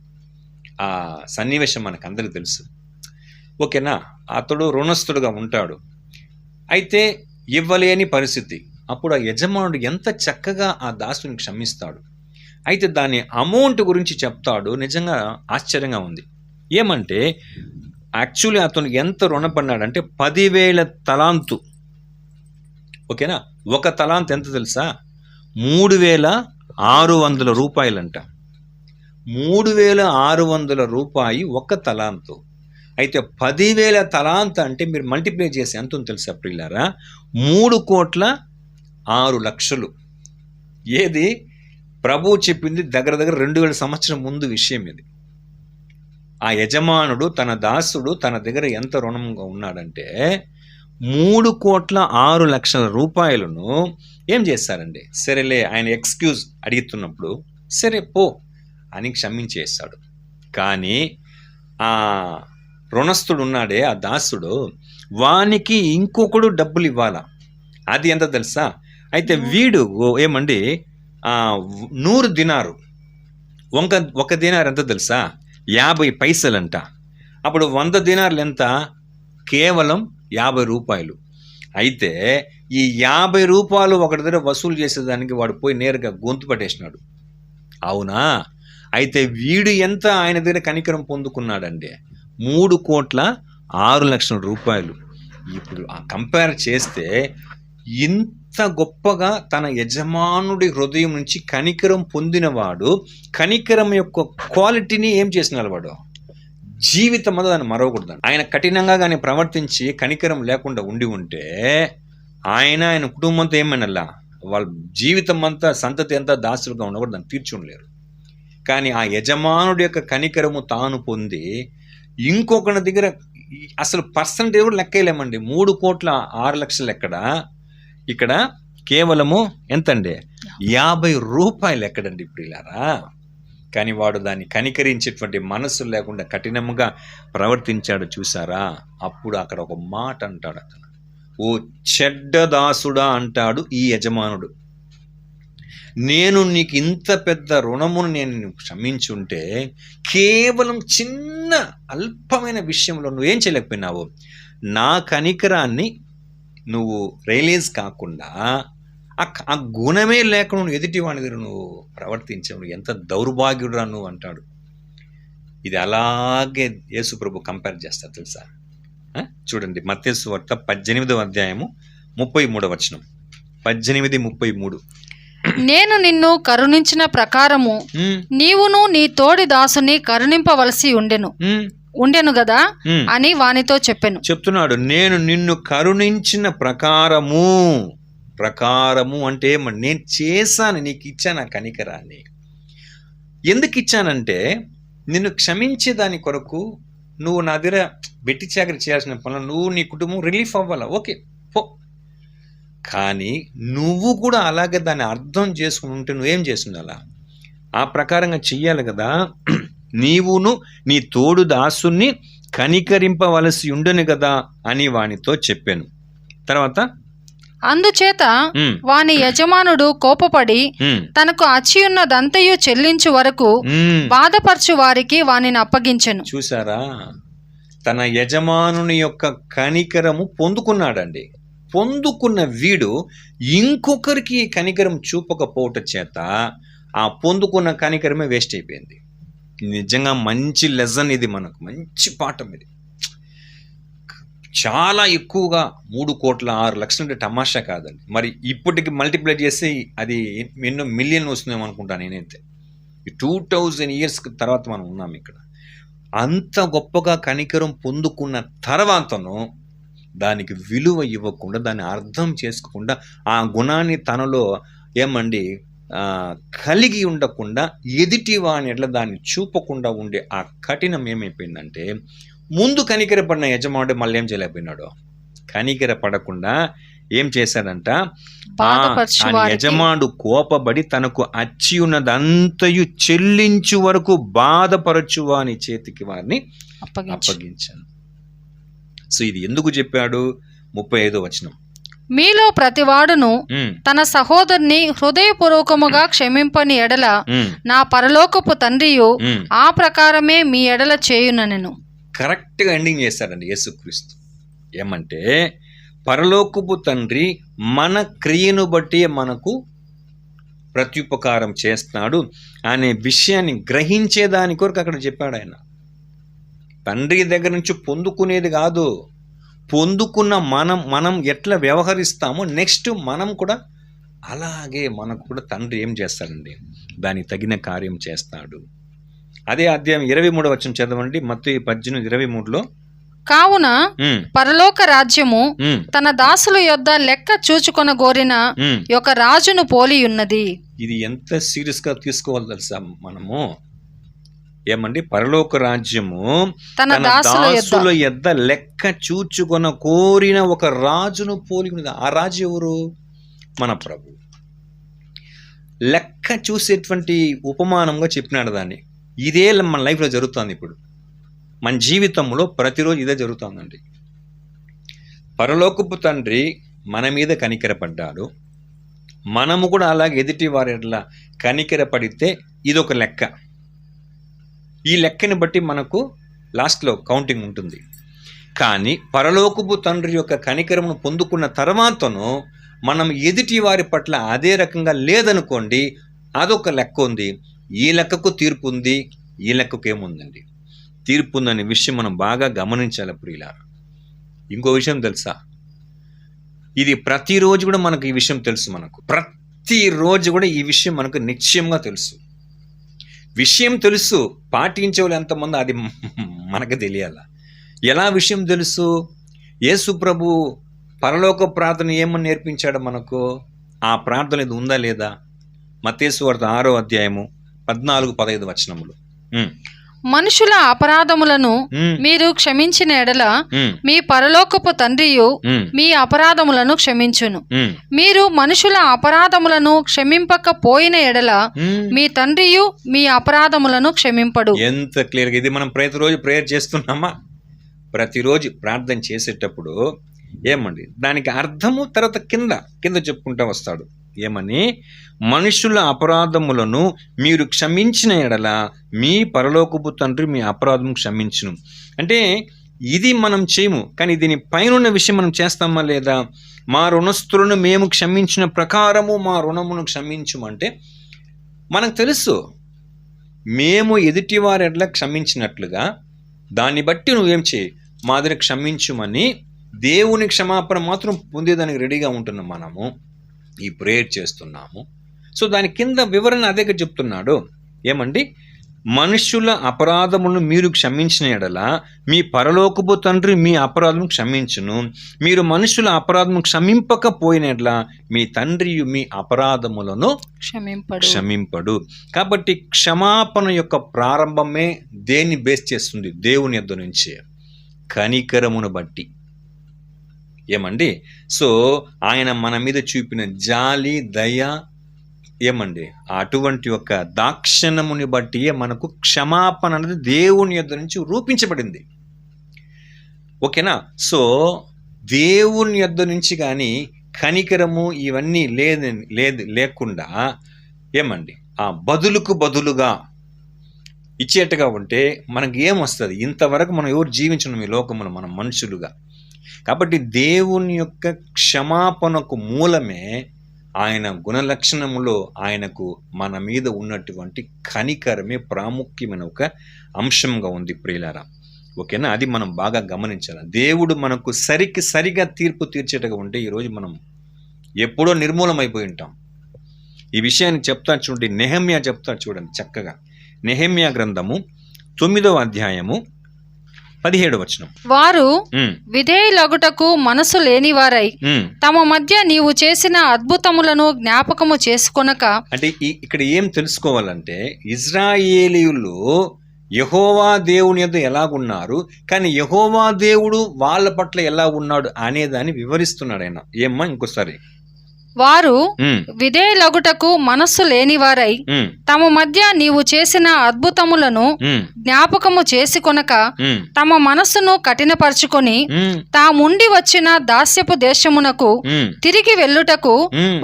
[SPEAKER 1] ఆ సన్నివేశం మనకు అందరికి తెలుసు. ఓకేనా? అతడు రుణస్థుడుగా ఉంటాడు, అయితే ఇవ్వలేని పరిస్థితి. అప్పుడు ఆ యజమానుడు ఎంత చక్కగా ఆ దాసుని క్షమిస్తాడు. అయితే దాని అమౌంట్ గురించి చెప్తాడు. నిజంగా ఆశ్చర్యంగా ఉంది. ఏమంటే యాక్చువల్లీ అతను ఎంత రుణపడినాడంటే 10,000 తలాంతు. ఓకేనా? ఒక తలాంత్ ఎంత తెలుసా? 3,600 రూపాయలంట. 3,600 రూపాయి ఒక తలాంతు. అయితే 10,000 తలాంత్ అంటే మీరు మల్టిప్లై చేసి ఎంత ఉంది తెలుసా ప్రియులారా? 3,06,00,000. ఏది ప్రభువు చెప్పింది దగ్గర 2,000 సంవత్సరం ముందు విషయం ఇది. ఆ యజమానుడు తన దాసుడు తన దగ్గర ఎంత రుణంగా ఉన్నాడంటే 3,06,00,000 రూపాయలను ఏం చేస్తారండి, సరేలే ఆయన ఎక్స్క్యూజ్ అడుగుతున్నప్పుడు సరే పో అని క్షమించేస్తాడు. కానీ ఆ రుణస్థుడు ఉన్నాడే ఆ దాసుడు, వానికి ఇంకొకడు డబ్బులు ఇవ్వాలా. అది ఎంత తెలుసా? అయితే వీడు ఏమండి 100 దినారు, ఒక దినారు ఎంత తెలుసా? 50 పైసలంట. అప్పుడు 100 దినార్లు ఎంత? కేవలం 50 రూపాయలు. అయితే ఈ 50 రూపాయలు ఒకటి దగ్గర వసూలు చేసేదానికి వాడు పోయి నేరుగా గొంతు పట్టేసినాడు. అవునా? అయితే వీడు ఎంత ఆయన దగ్గర కనికరం పొందుకున్నాడండి, 3,06,00,000 రూపాయలు. ఇప్పుడు ఆ కంపేర్ చేస్తే ఇంత గొప్పగా తన యజమానుడి హృదయం నుంచి కనికరం పొందినవాడు కనికరం యొక్క క్వాలిటీని ఏం చేసినాడు వాడు? జీవితం అంతా దాన్ని మరవకూడదు. ఆయన కఠినంగా కానీ ప్రవర్తించి కనికరం లేకుండా ఉండి ఉంటే ఆయన కుటుంబంతో ఏమైనా వాళ్ళ జీవితం అంతా సంతతి అంతా దాసులుగా ఉండకూడదు, దాన్ని తీర్చుకోలేరు. కానీ ఆ యజమానుడి యొక్క కనికరము తాను పొంది ఇంకొకరి దగ్గర అసలు పర్సంటేజ్ కూడా లెక్కలేమండి. 3,06,00,000 ఇక్కడ కేవలము ఎంతండి, 50 రూపాయలు ఎక్కడండి ప్రియులారా. కానీ వాడు దాన్ని కనికరించేటువంటి మనసు లేకుండా కఠినంగా ప్రవర్తించాడు చూసారా. అప్పుడు అక్కడ ఒక మాట అంటాడు అతను, ఓ చెడ్డ దాసుడా అంటాడు ఈ యజమానుడు, నేను నీకు ఇంత పెద్ద రుణమును నేను క్షమించుంటే కేవలం చిన్న అల్పమైన విషయంలో నువ్వేం చేయలేకపోయినావు, నా కనికరాన్ని నువ్వు రియలైజ్ కాకుండా ఆ గుణమే లేకుండా నువ్వు ఎదుటి వాడి దగ్గర నువ్వు ప్రవర్తించావు, ఎంత దౌర్భాగ్యుడురా నువ్వు అంటాడు. ఇది అలాగే యేసు ప్రభు కంపేర్ చేస్తారు తెలుసా. చూడండి మత్తయి సువార్త 18వ అధ్యాయము 33వ వచనం. 18:33.
[SPEAKER 2] నేను నిన్ను కరుణించిన ప్రకారము నీవును నీ తోడి దాసుని కరుణింపవలసి ఉండెను గదా అని వానితో చెప్తున్నాడు.
[SPEAKER 1] నేను నిన్ను కరుణించిన ప్రకారము అంటే నేను చేశాను, నీకు ఇచ్చాను ఆ కనికరాన్ని. ఎందుకు ఇచ్చానంటే నిన్ను క్షమించే దాని కొరకు నువ్వు నా దగ్గర బెట్టి చాకరీ చేయాల్సిన పనులు నువ్వు నీ కుటుంబం రిలీఫ్ అవ్వాలా, ఓకే పో. కానీ నువ్వు కూడా అలాగే దాన్ని అర్థం చేసుకుని ఉంటే నువ్వేం చేస్తుండాలా, ఆ ప్రకారంగా చెయ్యాలి కదా. నీవును నీ తోడు దాసుని కనికరింపవలసి ఉండను కదా అని వానితో చెప్పాను. తర్వాత
[SPEAKER 2] అందుచేత వాని యజమానుడు కోపపడి తనకు అచ్చియున్నదంతయు చెల్లించు వరకు బాధపరచు వారికి వానిని అప్పగించెను.
[SPEAKER 1] చూసారా, తన యజమానుని యొక్క కనికరము పొందుకున్నాడండి. పొందుకున్న వీడు ఇంకొకరికి కనికరం చూపకపోవటం చేత ఆ పొందుకున్న కనికరమే వేస్ట్ అయిపోయింది. నిజంగా మంచి లెసన్ ఇది, మనకు మంచి పాఠం ఇది. చాలా ఎక్కువగా 3,06,00,000 అంటే తమాషా కాదండి. మరి ఇప్పటికి మల్టిప్లై చేసి అది ఎన్నో మిలియన్ వస్తుందేమో అనుకుంటాను నేనైతే. 2000 years తర్వాత మనం ఉన్నాం ఇక్కడ. అంత గొప్పగా కనికరం పొందుకున్న తర్వాతను దానికి విలువ ఇవ్వకుండా, దాన్ని అర్థం చేసుకోకుండా, ఆ గుణాన్ని తనలో కలిగి ఉండకుండా ఎదుటి వాని ఎట్లా దాన్ని చూపకుండా ఉండే ఆ కఠినం ఏమైపోయిందంటే, ముందు కనికరపడిన యజమానుడు మళ్ళీ ఏం చేయలేకపోయినాడు, కనికర పడకుండా ఏం చేశాడంట, యజమానుడు కోపబడి తనకు అచ్చి ఉన్నదంతయు చెల్లించు వరకు బాధపరచు వాని చేతికి వారిని అప్పగించాను. సో ఇది ఎందుకు చెప్పాడు? 35వ వచనం,
[SPEAKER 2] మీలో ప్రతివాడును తన సహోదరుని హృదయపూర్వకముగా క్షమింపని ఎడల నా పరలోకపు తండ్రియు ఆ ప్రకారమే మీ ఎడల చేయుననెను.
[SPEAKER 1] కరెక్ట్గా ఎండింగ్ చేస్తాడండి యేసుక్రీస్తు. ఏమంటే పరలోకపు తండ్రి మన క్రియను బట్టి మనకు ప్రత్యుపకారం చేస్తున్నాడు అనే విషయాన్ని గ్రహించేదాని కొరకు అక్కడ చెప్పాడు ఆయన. తండ్రి దగ్గర నుంచి పొందుకునేది కాదు, పొందుకున్న మనం ఎట్లా వ్యవహరిస్తామో నెక్స్ట్ మనం కూడా అలాగే మనకు కూడా తండ్రి ఏం చేస్తాడండి, దానికి తగిన కార్యం చేస్తాడు. అదే అధ్యాయం 23వ వచనం చదవండి, మత్తయి 18:23లో.
[SPEAKER 2] కావున పరలోక రాజ్యము తన దాసుల యొద్ద లెక్క చూచుకొన గోరిన ఒక రాజును పోలి ఉన్నది.
[SPEAKER 1] ఇది ఎంత సీరియస్ గా తీసుకోవాలి తెలుసా మనము. ఏమండి, పరలోక రాజ్యము తన దాసుల యొద్ద లెక్క చూచుకొన కోరిన ఒక రాజును పోలి ఉన్నది. ఆ రాజు ఎవరు? మన ప్రభు. లెక్క చూసేటువంటి ఉపమానంగా చెప్పినాడు దాన్ని. ఇదే మన లైఫ్లో జరుగుతుంది. ఇప్పుడు మన జీవితంలో ప్రతిరోజు ఇదే జరుగుతుందండి. పరలోకపు తండ్రి మన మీద కనికరపడ్డాడు, మనము కూడా అలాగే ఎదుటి వారి ఎట్లా కనికరపడితే ఇదొక లెక్క. ఈ లెక్కని బట్టి మనకు లాస్ట్లో కౌంటింగ్ ఉంటుంది. కానీ పరలోకపు తండ్రి యొక్క కనికరమును పొందుకున్న తర్వాతను మనం ఎదుటి వారి పట్ల అదే రకంగా లేదనుకోండి, అదొక లెక్క ఉంది. ఈ లెక్కకు తీర్పు ఉంది, ఈ లెక్కకు ఏముందండి? తీర్పు ఉందనే విషయం మనం బాగా గమనించాలి ప్రియులారా. ఇంకో విషయం తెలుసా, ఇది ప్రతిరోజు కూడా మనకు ఈ విషయం తెలుసు. మనకు ప్రతిరోజు కూడా ఈ విషయం మనకు నిశ్చయంగా తెలుసు. విషయం తెలుసు, పాటించే వాళ్ళు ఎంతమంది అది మనకు తెలియాల. ఎలా విషయం తెలుసు? యేసు ప్రభు పరలోక ప్రార్థన ఏమని నేర్పించాడు మనకు? ఆ ప్రార్థన ఇది ఉందా లేదా? మత్తయి సువార్త 6వ అధ్యాయము 14-15 వచనములు.
[SPEAKER 2] మనుషుల అపరాధములను మీరు క్షమించిన ఎడల మీ పరలోకపు తండ్రియు మీ అపరాధములను క్షమించును. మీరు మనుషుల అపరాధములను క్షమింపకపోయిన ఎడల మీ తండ్రియు మీ అపరాధములను క్షమింపడు.
[SPEAKER 1] ఎంత క్లియర్గా ఇది మనం ప్రతిరోజు ప్రేయర్ చేస్తున్నామా? ప్రతిరోజు ప్రార్థన చేసేటప్పుడు ఏమండి దానికి అర్థము తర్వాత కింద చెప్పుకుంటా వస్తాడు. ఏమని? మనుషుల అపరాధములను మీరు క్షమించిన ఎడల మీ పరలోకపు తండ్రి మీ అపరాధం క్షమించును. అంటే ఇది మనం చేయము, కానీ దీని పైన విషయం మనం చేస్తామా లేదా? మా రుణస్థులను మేము క్షమించిన ప్రకారము మా రుణమును క్షమించుమంటే మనకు తెలుసు మేము ఎదుటి వారి ఎట్లా క్షమించినట్లుగా దాన్ని బట్టి నువ్వేం చేయి, మాదిరి క్షమించుమని దేవుని క్షమాపణ మాత్రం పొందేదానికి రెడీగా ఉంటున్నాం. మనము ఈ ప్రేయర్ చేస్తున్నాము. సో దాని కింద వివరణ అదే చెప్తున్నాడు. ఏమండి? మనుషుల అపరాధములను మీరు క్షమించిన ఎడల మీ పరలోకపు తండ్రి మీ అపరాధం క్షమించును. మీరు మనుషుల అపరాధం క్షమింపకపోయిన ఎడల మీ తండ్రి మీ అపరాధములను క్షమింపడు. కాబట్టి క్షమాపణ యొక్క ప్రారంభమే దేన్ని బేస్ చేస్తుంది? దేవుని యొద్ద నుంచి, కనికరమును బట్టి. ఏమండి? సో ఆయన మన మీద చూపిన జాలి, దయ, ఏమండి అటువంటి యొక్క దాక్షణముని బట్టి మనకు క్షమాపణ అనేది దేవుని యొద్ద నుంచి రూపించబడింది. ఓకేనా? సో దేవుని యొద్ద నుంచి కానీ కనికరము ఇవన్నీ లేకుండా ఏమండి ఆ బదులుగా ఇచ్చేట్టుగా ఉంటే మనకి ఏమొస్తుంది? ఇంతవరకు మనం ఎవరు జీవించడం ఈ లోకమును, మనం మనుషులుగా. కాబట్టి దేవుని యొక్క క్షమాపణకు మూలమే ఆయన గుణలక్షణములో ఆయనకు మన మీద ఉన్నటువంటి కనికరమే ప్రాముఖ్యమైన ఒక అంశంగా ఉంది ప్రియులారా. ఓకేనా? అది మనం బాగా గమనించాలి. దేవుడు మనకు సరిగా తీర్పు తీర్చేటగా ఉంటే ఈరోజు మనం ఎప్పుడో నిర్మూలమైపోయి ఉంటాం. ఈ విషయాన్ని చెప్తాను చూడండి, నెహెమ్యా చెప్తాడు చూడండి చక్కగా. నెహెమ్యా గ్రంథము 9వ అధ్యాయము 17వ వచనం.
[SPEAKER 2] వారు విధేయులగుటకు మనసు లేనివారై తమ మధ్య నీవు చేసిన అద్భుతములను జ్ఞాపకము చేసుకొనక.
[SPEAKER 1] అంటే ఇక్కడ ఏం తెలుసుకోవాలంటే ఇజ్రాయేలీయులు యెహోవా దేవుని యొద్ద ఎలాగున్నారు, కానీ యెహోవా దేవుడు వాళ్ళ పట్ల ఎలా ఉన్నాడు అనేదాన్ని వివరిస్తున్నాడు ఆయన. ఏమ్మా ఇంకోసారి?
[SPEAKER 2] వారు విధేయులగుటకు మనస్సు లేనివారై తమ మధ్య నీవు చేసిన అద్భుతములను జ్ఞాపకము చేసుకొనక తమ మనస్సును కఠినపరుచుకొని తాముండి వచ్చిన దాస్యపు దేశమునకు తిరిగి వెళ్ళుటకు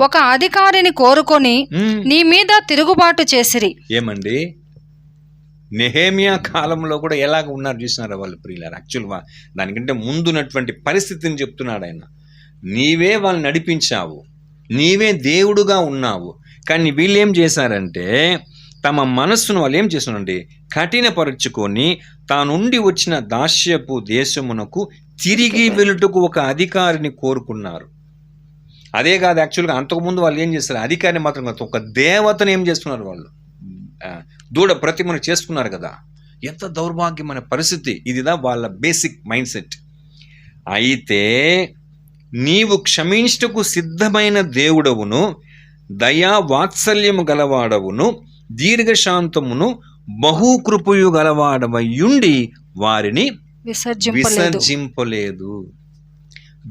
[SPEAKER 2] ఒక అధికారిని కోరుకొని నీ మీద తిరుగుబాటు చేసిరి.
[SPEAKER 1] ఏమండి? నెహెమ్యా కాలంలో కూడా ఎలాగ ఉన్నారు చూసినారా వాళ్ళు ప్రియులారా? యాక్చువల్గా దానికంటే ముందున్నటువంటి పరిస్థితిని చెప్తున్నాడు ఆయన. నీవే వాళ్ళు నడిపించావు, నీవే దేవుడుగా ఉన్నావు, కానీ వీళ్ళు ఏం చేశారంటే తమ మనస్సును వాళ్ళు ఏం చేస్తున్నారంటే కఠినపరుచుకొని తానుండి వచ్చిన దాస్యపు దేశమునకు తిరిగి వెళ్ళుటకు ఒక అధికారిని కోరుకున్నారు. అదే కాదు, యాక్చువల్గా అంతకుముందు వాళ్ళు ఏం చేస్తారు? అధికారిని మాత్రం కాదు, ఒక దేవతను ఏం చేస్తున్నారు వాళ్ళు? దూడ ప్రతిమను చేసుకున్నారు కదా. ఎంత దౌర్భాగ్యమైన పరిస్థితి! ఇదిదా వాళ్ళ బేసిక్ మైండ్ సెట్. అయితే నీవు క్షమించుటకు సిద్ధమైన దేవుడవును, దయా వాత్సల్యము గలవాడవును, దీర్ఘశాంతమును, బహుకృపయు గలవాడవయుండి వారిని విసర్జింపలేదు.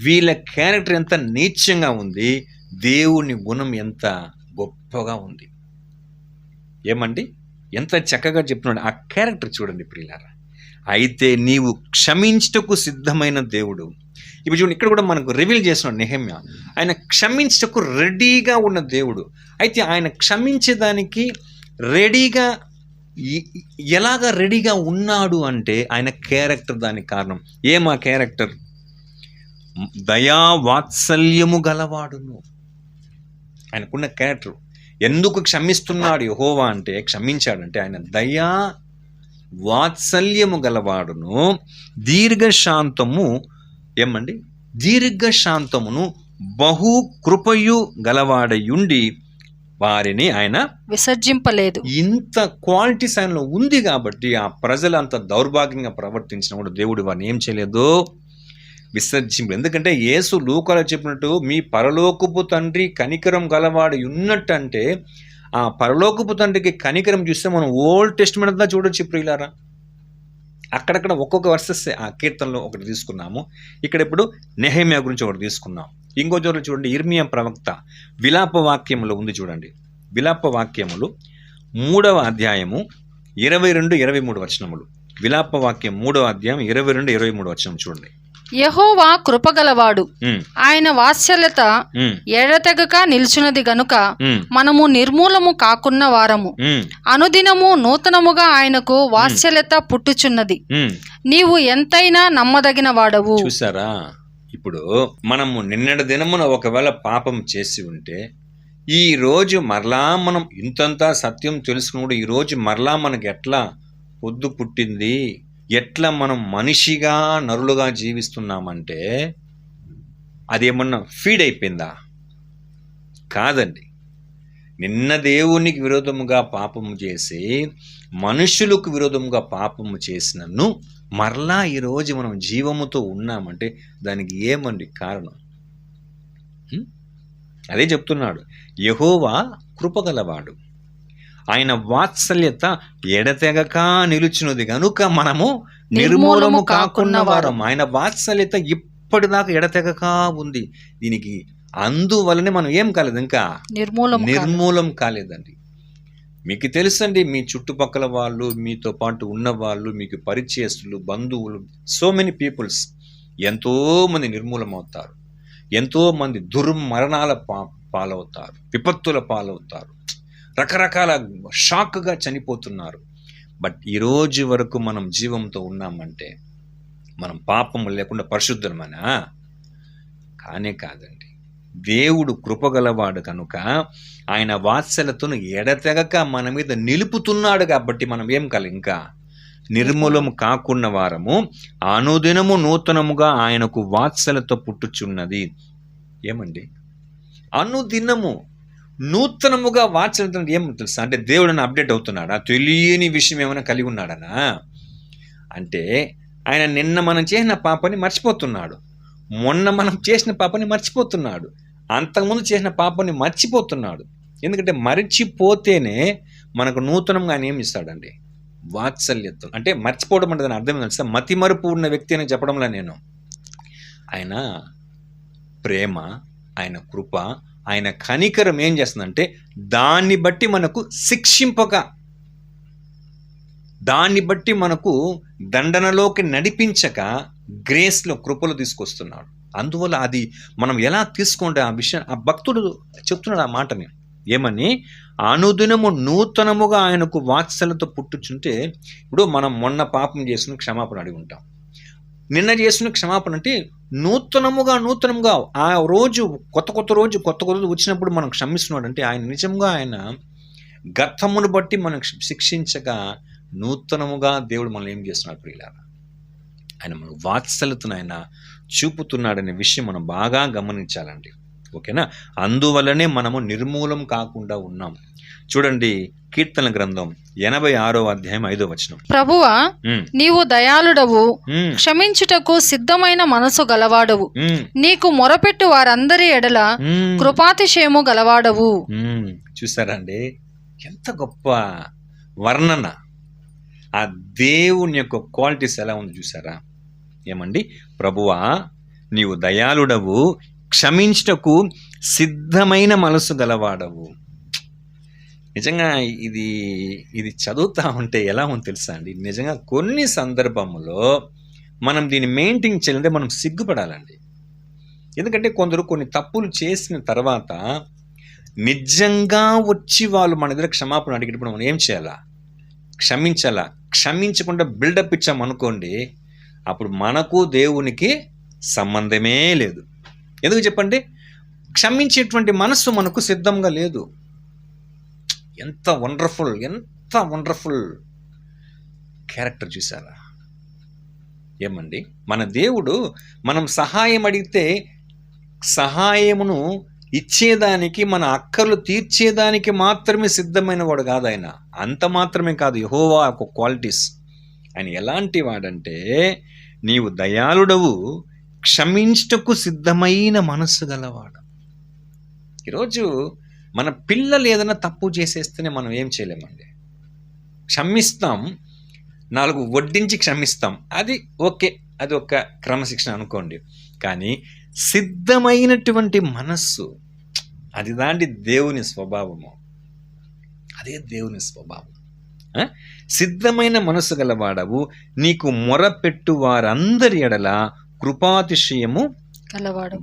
[SPEAKER 1] వీళ్ళ క్యారెక్టర్ ఎంత నీచంగా ఉంది, దేవుని గుణం ఎంత గొప్పగా ఉంది. ఏమండి? ఎంత చక్కగా చెప్తున్నాడు. ఆ క్యారెక్టర్ చూడండి ప్రియులారా. అయితే నీవు క్షమించుటకు సిద్ధమైన దేవుడు. ఇప్పుడు చూడండి, ఇక్కడ కూడా మనకు రివీల్ చేస్తున్నాడు నెహెమ్యా. ఆయన క్షమించుటకు రెడీగా ఉన్న దేవుడు. అయితే ఆయన క్షమించేదానికి రెడీగా ఎలాగ రెడీగా ఉన్నాడు అంటే ఆయన క్యారెక్టర్ దానికి కారణం. ఏమా క్యారెక్టర్? దయా వాత్సల్యము గలవాడును. ఆయనకున్న క్యారెక్టర్. ఎందుకు క్షమిస్తున్నాడు యెహోవా అంటే, క్షమించాడంటే ఆయన దయా వాత్సల్యము గలవాడును, దీర్ఘశాంతము, ఏమండి దీర్ఘశాంతమును, బహు కృపయు గలవాడయుండి వారిని ఆయన
[SPEAKER 2] విసర్జింపలేదు.
[SPEAKER 1] ఇంత క్వాలిటీస్ ఆయనలో ఉంది కాబట్టి ఆ ప్రజలు అంత దౌర్భాగ్యంగా ప్రవర్తించినప్పుడు దేవుడు వారిని ఏం చేయలేదు? విసర్జింపు. ఎందుకంటే యేసు లూకాలో చెప్పినట్టు మీ పరలోకపు తండ్రి కనికరం గలవాడు ఉన్నట్టు అంటే ఆ పరలోకపు తండ్రికి కనికరం చూస్తే మనం ఓల్డ్ టెస్ట్మెంట్ అంతా చూడొచ్చు ప్రియులారా. అక్కడక్కడ ఒక్కొక్క వర్సెస్ ఆ కీర్తనలో ఒకటి తీసుకున్నాము. ఇక్కడ ఇప్పుడు నెహెమ్యా గురించి ఒకటి తీసుకున్నాం. ఇంకో చోట చూడండి, ఇర్మియా ప్రవక్త విలాప వాక్యములో ఉంది చూడండి. విలాప వాక్యములు 3వ అధ్యాయము 22-23 వచనములు. విలాప వాక్యం 3వ అధ్యాయం 22-23 వచనం చూడండి.
[SPEAKER 2] యెహోవా కృపగలవాడు,
[SPEAKER 1] ఉమ్,
[SPEAKER 2] ఆయన వాత్సల్యత
[SPEAKER 1] ఉమ్,
[SPEAKER 2] ఎడతెగక నిల్చున్నది గనుక
[SPEAKER 1] ఉమ్,
[SPEAKER 2] మనము నిర్మూలము కాకున్న వారము.
[SPEAKER 1] ఉమ్,
[SPEAKER 2] అనుదినము నూతనముగా ఆయనకు వాత్సల్యత పుట్టుచున్నది.
[SPEAKER 1] ఉమ్.
[SPEAKER 2] నీవు ఎంతైనా నమ్మదగిన వాడవు.
[SPEAKER 1] చూసారా, ఇప్పుడు మనము నిన్నటి దినమున ఒకవేళ పాపం చేసి ఉంటే ఈ రోజు మరలా మనం ఇంతంతా సత్యం తెలుసుకున్నప్పుడు ఈ రోజు మరలా మనకి ఎట్లా పొద్దు పుట్టింది, ఎట్లా మనం మనిషిగా నరులుగా జీవిస్తున్నామంటే అదేమన్నా ఫీడ్ అయిపోయిందా? కాదండి. నిన్న దేవునికి విరోధముగా పాపము చేసి మనుషులకు విరోధముగా పాపము చేసినను మరలా ఈరోజు మనం జీవముతో ఉన్నామంటే దానికి ఏమండి కారణం? అదే చెప్తున్నాడు, యెహోవా కృపగలవాడు, ఆయన వాత్సల్యత ఎడతెగక నిలుచున్నది కనుక మనము నిర్మూలము కాకున్న వారం. ఆయన వాత్సల్యత ఇప్పటిదాకా ఎడతెగక ఉంది. దీనికి అందువలనే మనం ఏం కాలేదు, ఇంకా నిర్మూలం కాలేదండి. మీకు తెలుసండి, మీ చుట్టుపక్కల వాళ్ళు, మీతో పాటు ఉన్న వాళ్ళు, మీకు పరిచయస్తులు, బంధువులు, సో మెనీ పీపుల్స్ ఎంతోమంది నిర్మూలం అవుతారు. ఎంతోమంది దుర్మరణాల పాలవుతారు, విపత్తుల పాలవుతారు, రకరకాల షాక్గా చనిపోతున్నారు. బట్ ఈ రోజు వరకు మనం జీవంతో ఉన్నామంటే మనం పాపము లేకుండా పరిశుద్ధమనా? కానే కాదండి. దేవుడు కృపగలవాడు కనుక ఆయన వాత్సల్యతను ఎడతెగక మన మీద నిలుపుతున్నాడు కాబట్టి మనం ఏం కాలి, ఇంకా నిర్మూలము కాకున్న వారము. అనుదినము నూతనముగా ఆయనకు వాత్సల్యత పుట్టుచున్నది. ఏమండి, అనుదినము నూతనముగా వాత్సల్యత ఏమో తెలుసా? అంటే దేవుడు అప్డేట్ అవుతున్నాడా? తెలియని విషయం ఏమైనా కలిగి ఉన్నాడనా? అంటే ఆయన నిన్న మనం చేసిన పాపని మర్చిపోతున్నాడు, మొన్న మనం చేసిన పాపని మర్చిపోతున్నాడు, అంతకుముందు చేసిన పాపని మర్చిపోతున్నాడు. ఎందుకంటే మర్చిపోతేనే మనకు నూతనంగా ఆయన ఏమి ఇస్తాడండి? వాత్సల్యత్వం. అంటే మర్చిపోవడం అంటే దాని అర్థం తెలుసా? మతి మరుపు ఉన్న వ్యక్తి అని చెప్పడంలో నేను, ఆయన ప్రేమ, ఆయన కృప, ఆయన కనికరం ఏం చేస్తుందంటే దాన్ని బట్టి మనకు శిక్షింపక, దాన్ని బట్టి మనకు దండనలోకి నడిపించక గ్రేస్లో కృపలు తీసుకొస్తున్నాడు. అందువల్ల అది మనం ఎలా తీసుకుంటే ఆ విషయం, ఆ భక్తుడు చెప్తున్నాడు ఆ మాటని ఏమని, అనుదినము నూతనముగా ఆయనకు వాత్సల్యత పుట్టుచుంటే. ఇప్పుడు మనం మొన్న పాపం చేసిన క్షమాపణ అడిగి ఉంటాం, నిన్న చేసిన క్షమాపణ అంటే నూతనముగా ఆ రోజు కొత్త రోజు వచ్చినప్పుడు మనం క్షమిస్తున్నాడు. అంటే ఆయన నిజంగా ఆయన గతమును బట్టి మనం శిక్షించగా నూతనముగా దేవుడు మనం ఏం చేస్తున్నాడు ప్రియులారా? ఆయన మన వాత్సల్యతను ఆయన చూపుతున్నాడనే విషయం మనం బాగా గమనించాలండి. ఓకేనా? అందువల్లనే మనము నిర్మూలం కాకుండా ఉన్నాం. చూడండి, కీర్తన గ్రంథం 86వ అధ్యాయం 5వ వచనం.
[SPEAKER 2] ప్రభువా, నీవు దయాళుడవు, క్షమించుటకు సిద్ధమైన మనసు గలవాడవు, నీకు మొరపెట్టు వారందరి ఎడల కృపాతిశయము గలవాడవు.
[SPEAKER 1] చూసారండి, ఎంత గొప్ప వర్ణన! ఆ దేవుని యొక్క క్వాలిటీస్ ఎలా ఉంది చూసారా? ఏమండి, ప్రభువా నీవు దయాళుడవు, క్షమించుటకు సిద్ధమైన మనసు గలవాడవు. నిజంగా ఇది చదువుతా ఉంటే ఎలా ఉంది తెలుసా అండి? నిజంగా కొన్ని సందర్భంలో మనం దీన్ని మెయింటైన్ చేయాలంటే మనం సిగ్గుపడాలండి. ఎందుకంటే కొందరు కొన్ని తప్పులు చేసిన తర్వాత నిజంగా వచ్చి వాళ్ళు మన దగ్గర క్షమాపణ అడిగేటప్పుడు మనం ఏం చేయాలా? క్షమించాలా. క్షమించకుండా బిల్డప్ ఇచ్చామనుకోండి, అప్పుడు మనకు దేవునికి సంబంధమే లేదు. ఎందుకు చెప్పండి? క్షమించేటువంటి మనస్సు మనకు సిద్ధంగా లేదు. ఎంత వండర్ఫుల్ క్యారెక్టర్ చూసారా? ఏమండి, మన దేవుడు మనం సహాయం అడిగితే సహాయమును ఇచ్చేదానికి, మన అక్కర్లు తీర్చేదానికి మాత్రమే సిద్ధమైన వాడు కాదు ఆయన. అంత మాత్రమే కాదు, యెహోవా ఒక క్వాలిటీస్. ఆయన ఎలాంటి వాడంటే, నీవు దయాళుడవు, క్షమించుటకు సిద్ధమైన మనస్సు గలవాడు. ఈరోజు మన పిల్లలు ఏదైనా తప్పు చేసేస్తేనే మనం ఏం చేయలేమండి. క్షమిస్తాం, 4 వడ్డించి క్షమిస్తాం, అది ఓకే, అది ఒక క్రమశిక్షణ అనుకోండి. కానీ సిద్ధమైనటువంటి మనస్సు, అది దాంటి దేవుని స్వభావము, అదే దేవుని స్వభావం. సిద్ధమైన మనస్సు గలవాడవు, నీకు మొరపెట్టు వారందరి ఎడల కృపాతిశయము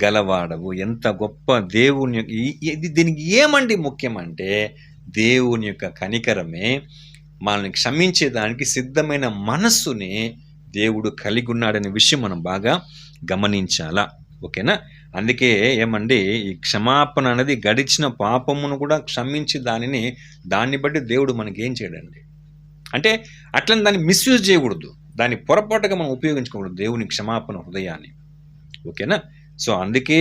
[SPEAKER 1] గలవాడవు. ఎంత గొప్ప దేవుని ఇది! దీనికి ఏమండి ముఖ్యమంటే దేవుని యొక్క కనికరమే మనల్ని క్షమించేదానికి సిద్ధమైన మనస్సుని దేవుడు కలిగి ఉన్నాడనే విషయం మనం బాగా గమనించాలా. ఓకేనా? అందుకే ఏమండి, ఈ క్షమాపణ అనేది గడిచిన పాపమును కూడా క్షమించి దాన్ని బట్టి దేవుడు మనకి ఏం చేయడండి అంటే, అట్లని దాన్ని మిస్యూజ్ చేయకూడదు, దాన్ని పొరపాటుగా మనం ఉపయోగించుకోకూడదు దేవుని క్షమాపణ హృదయాన్ని. ఓకేనా? సో అందుకే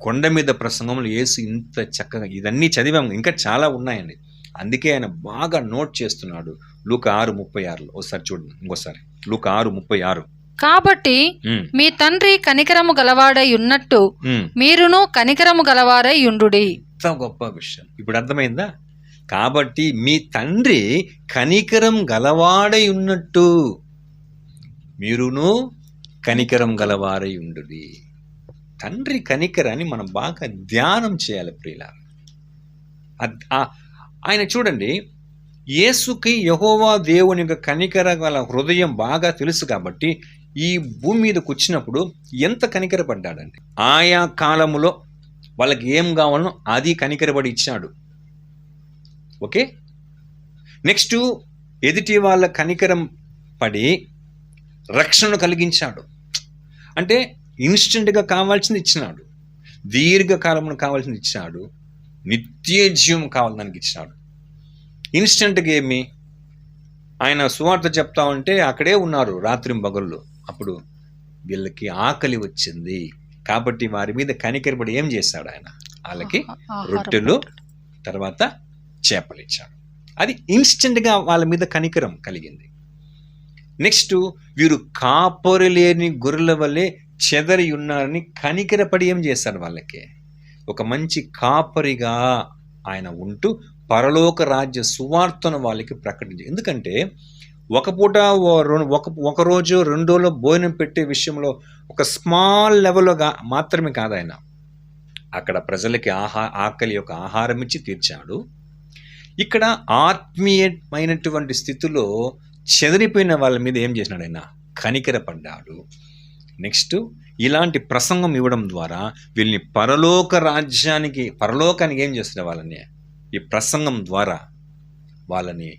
[SPEAKER 1] కొండ మీద ప్రసంగంలో యేసు ఇంత చక్కగా ఇదన్నీ చదివాము, ఇంకా చాలా ఉన్నాయండి. అందుకే ఆయన బాగా నోట్ చేస్తున్నాడు. లూకా 6:36 ఒకసారి చూడండి, ఇంకోసారి లూకా 6:36.
[SPEAKER 2] కాబట్టి మీ తండ్రి కనికరము గలవాడై ఉన్నట్టు మీరును కనికరము గలవారై యుండుడి.
[SPEAKER 1] ఎంత గొప్ప విషయం! ఇప్పుడు అర్థమైందా? కాబట్టి మీ తండ్రి కనికరం గలవాడై ఉన్నట్టు మీరును కనికరం గలవారై ఉండుడి. తండ్రి కనికరాన్ని మనం బాగా ధ్యానం చేయాలి ప్రియులారా. ఆయన చూడండి, యేసుకి యెహోవా దేవుని యొక్క కనికర గల హృదయం బాగా తెలుసు కాబట్టి ఈ భూమి మీదకి వచ్చినప్పుడు ఎంత కనికరపడ్డాడండి. ఆయా కాలములో వాళ్ళకి ఏం కావాలనో అది కనికరపడి ఇచ్చాడు. ఓకే, నెక్స్ట్ ఎదుటి వాళ్ళ కనికరం పడి రక్షణను కలిగించాడు. అంటే ఇన్స్టెంట్గా కావాల్సింది ఇచ్చినాడు, దీర్ఘకాలమును కావాల్సింది ఇచ్చినాడు, నిత్య జీవం కావాలని ఇచ్చినాడు. ఇన్స్టెంట్గా ఏమి, ఆయన సువార్త చెప్తా ఉంటే అక్కడే ఉన్నారు రాత్రింబగళ్ళు. అప్పుడు వీళ్ళకి ఆకలి వచ్చింది కాబట్టి వారి మీద కనికరపడి ఏం చేశాడు ఆయన? వాళ్ళకి రొట్టెలు తర్వాత చేపలు ఇచ్చాడు. అది ఇన్స్టెంట్గా వాళ్ళ మీద కనికరం కలిగింది. నెక్స్ట్, వీరు కాపరి లేని గొర్రెల వల్లే చెదరి ఉన్నారని కనికరపడి ఏం చేశారు? వాళ్ళకి ఒక మంచి కాపరిగా ఆయన ఉంటూ పరలోక రాజ్య సువార్తను వాళ్ళకి ప్రకటించారు. ఎందుకంటే ఒక పూట ఒక రోజు 2 రోజులు భోజనం పెట్టే విషయంలో ఒక స్మాల్ లెవెల్గా మాత్రమే కాదు, ఆయన అక్కడ ప్రజలకి ఆకలి యొక్క ఆహారం ఇచ్చి తీర్చాడు. ఇక్కడ ఆత్మీయమైనటువంటి స్థితిలో చెదిరిపోయిన వాళ్ళ మీద ఏం చేసినాడు? ఆయన కనికరపడ్డాడు. నెక్స్ట్, ఇలాంటి ప్రసంగం ఇవ్వడం ద్వారా వీళ్ళని పరలోకానికి ఏం చేస్తున్నారు? వాళ్ళని ఈ ప్రసంగం ద్వారా వాళ్ళని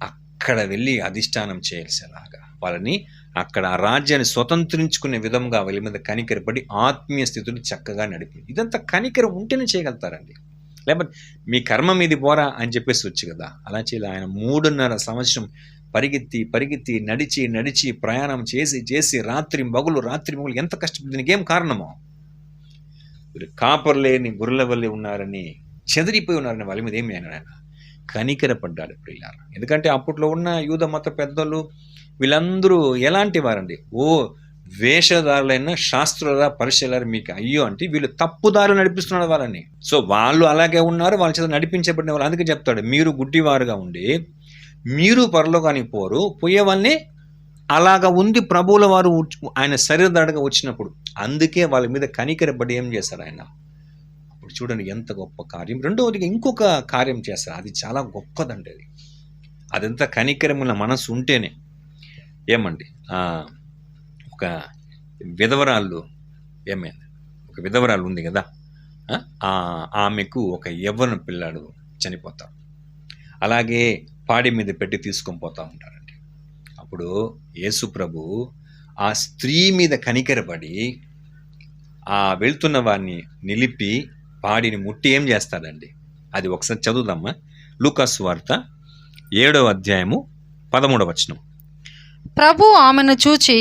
[SPEAKER 1] అక్కడ వెళ్ళి అధిష్టానం చేయాల్సేలాగా, వాళ్ళని అక్కడ ఆ రాజ్యాన్ని స్వతంత్రించుకునే విధంగా వాళ్ళ మీద కనికరపడి ఆత్మీయ స్థితిని చక్కగా నడిపి, ఇదంతా కనికరం ఉంటేనే చేయగలుగుతారండి. లేకపోతే మీ కర్మ మీది పోరా అని చెప్పేసి వచ్చు కదా, అలా చేయాలి. ఆయన 3.5 సంవత్సరం పరిగెత్తి నడిచి ప్రయాణం చేసి రాత్రి మగులు ఎంత కష్టపడి, దీనికి ఏం కారణమో? వీరు కాపరు లేని గొర్రెల వల్లే ఉన్నారని, చెదిరిపోయి ఉన్నారని వాళ్ళ మీద ఏమి అయినా ఆయన కనికరపడ్డాడు ప్రియులారా. ఎందుకంటే అప్పట్లో ఉన్న యూద మత పెద్దలు వీళ్ళందరూ ఎలాంటి వారండి? వేషధారులైన శాస్త్రుల పరిశీలన మీకు అయ్యో అంటే వీళ్ళు తప్పుదారు నడిపిస్తున్నారు వాళ్ళని. సో వాళ్ళు అలాగే ఉన్నారు, వాళ్ళ చేత నడిపించబడిన వాళ్ళు. అందుకే చెప్తాడు, మీరు గుడ్డివారుగా ఉండి మీరు పరలోకానికి పోరు, పోయే వాళ్ళని అలాగా ఉంది ప్రభువుల వారు ఆయన శరీరదాడుగా వచ్చినప్పుడు. అందుకే వాళ్ళ మీద కనికరపడి ఏం చేశారు ఆయన? అప్పుడు చూడండి ఎంత గొప్ప కార్యం. రెండవదిగా ఇంకొక కార్యం చేస్తారు, అది చాలా గొప్పదండి. అదంతా కనికరముల మనసు ఉంటేనే. ఏమండి, ఒక విధవరాళ్ళు ఏమైంది? ఒక విధవరాలు ఉంది కదా, ఆమెకు ఒక యవ్వన పిల్లాడు చనిపోతాడు. అలాగే పాడి మీద పెట్టి తీసుకొని పోతూ ఉంటారండి. అప్పుడు యేసు ప్రభు ఆ స్త్రీ మీద కనికరపడి వెళ్తున్న వారిని నిలిపి పాడిని ముట్టి ఏం చేస్తాడండి? అది ఒకసారి చదువుదామా? లూకా సువార్త 7వ అధ్యాయము 13వ వచనం.
[SPEAKER 2] ప్రభు ఆమెను చూచి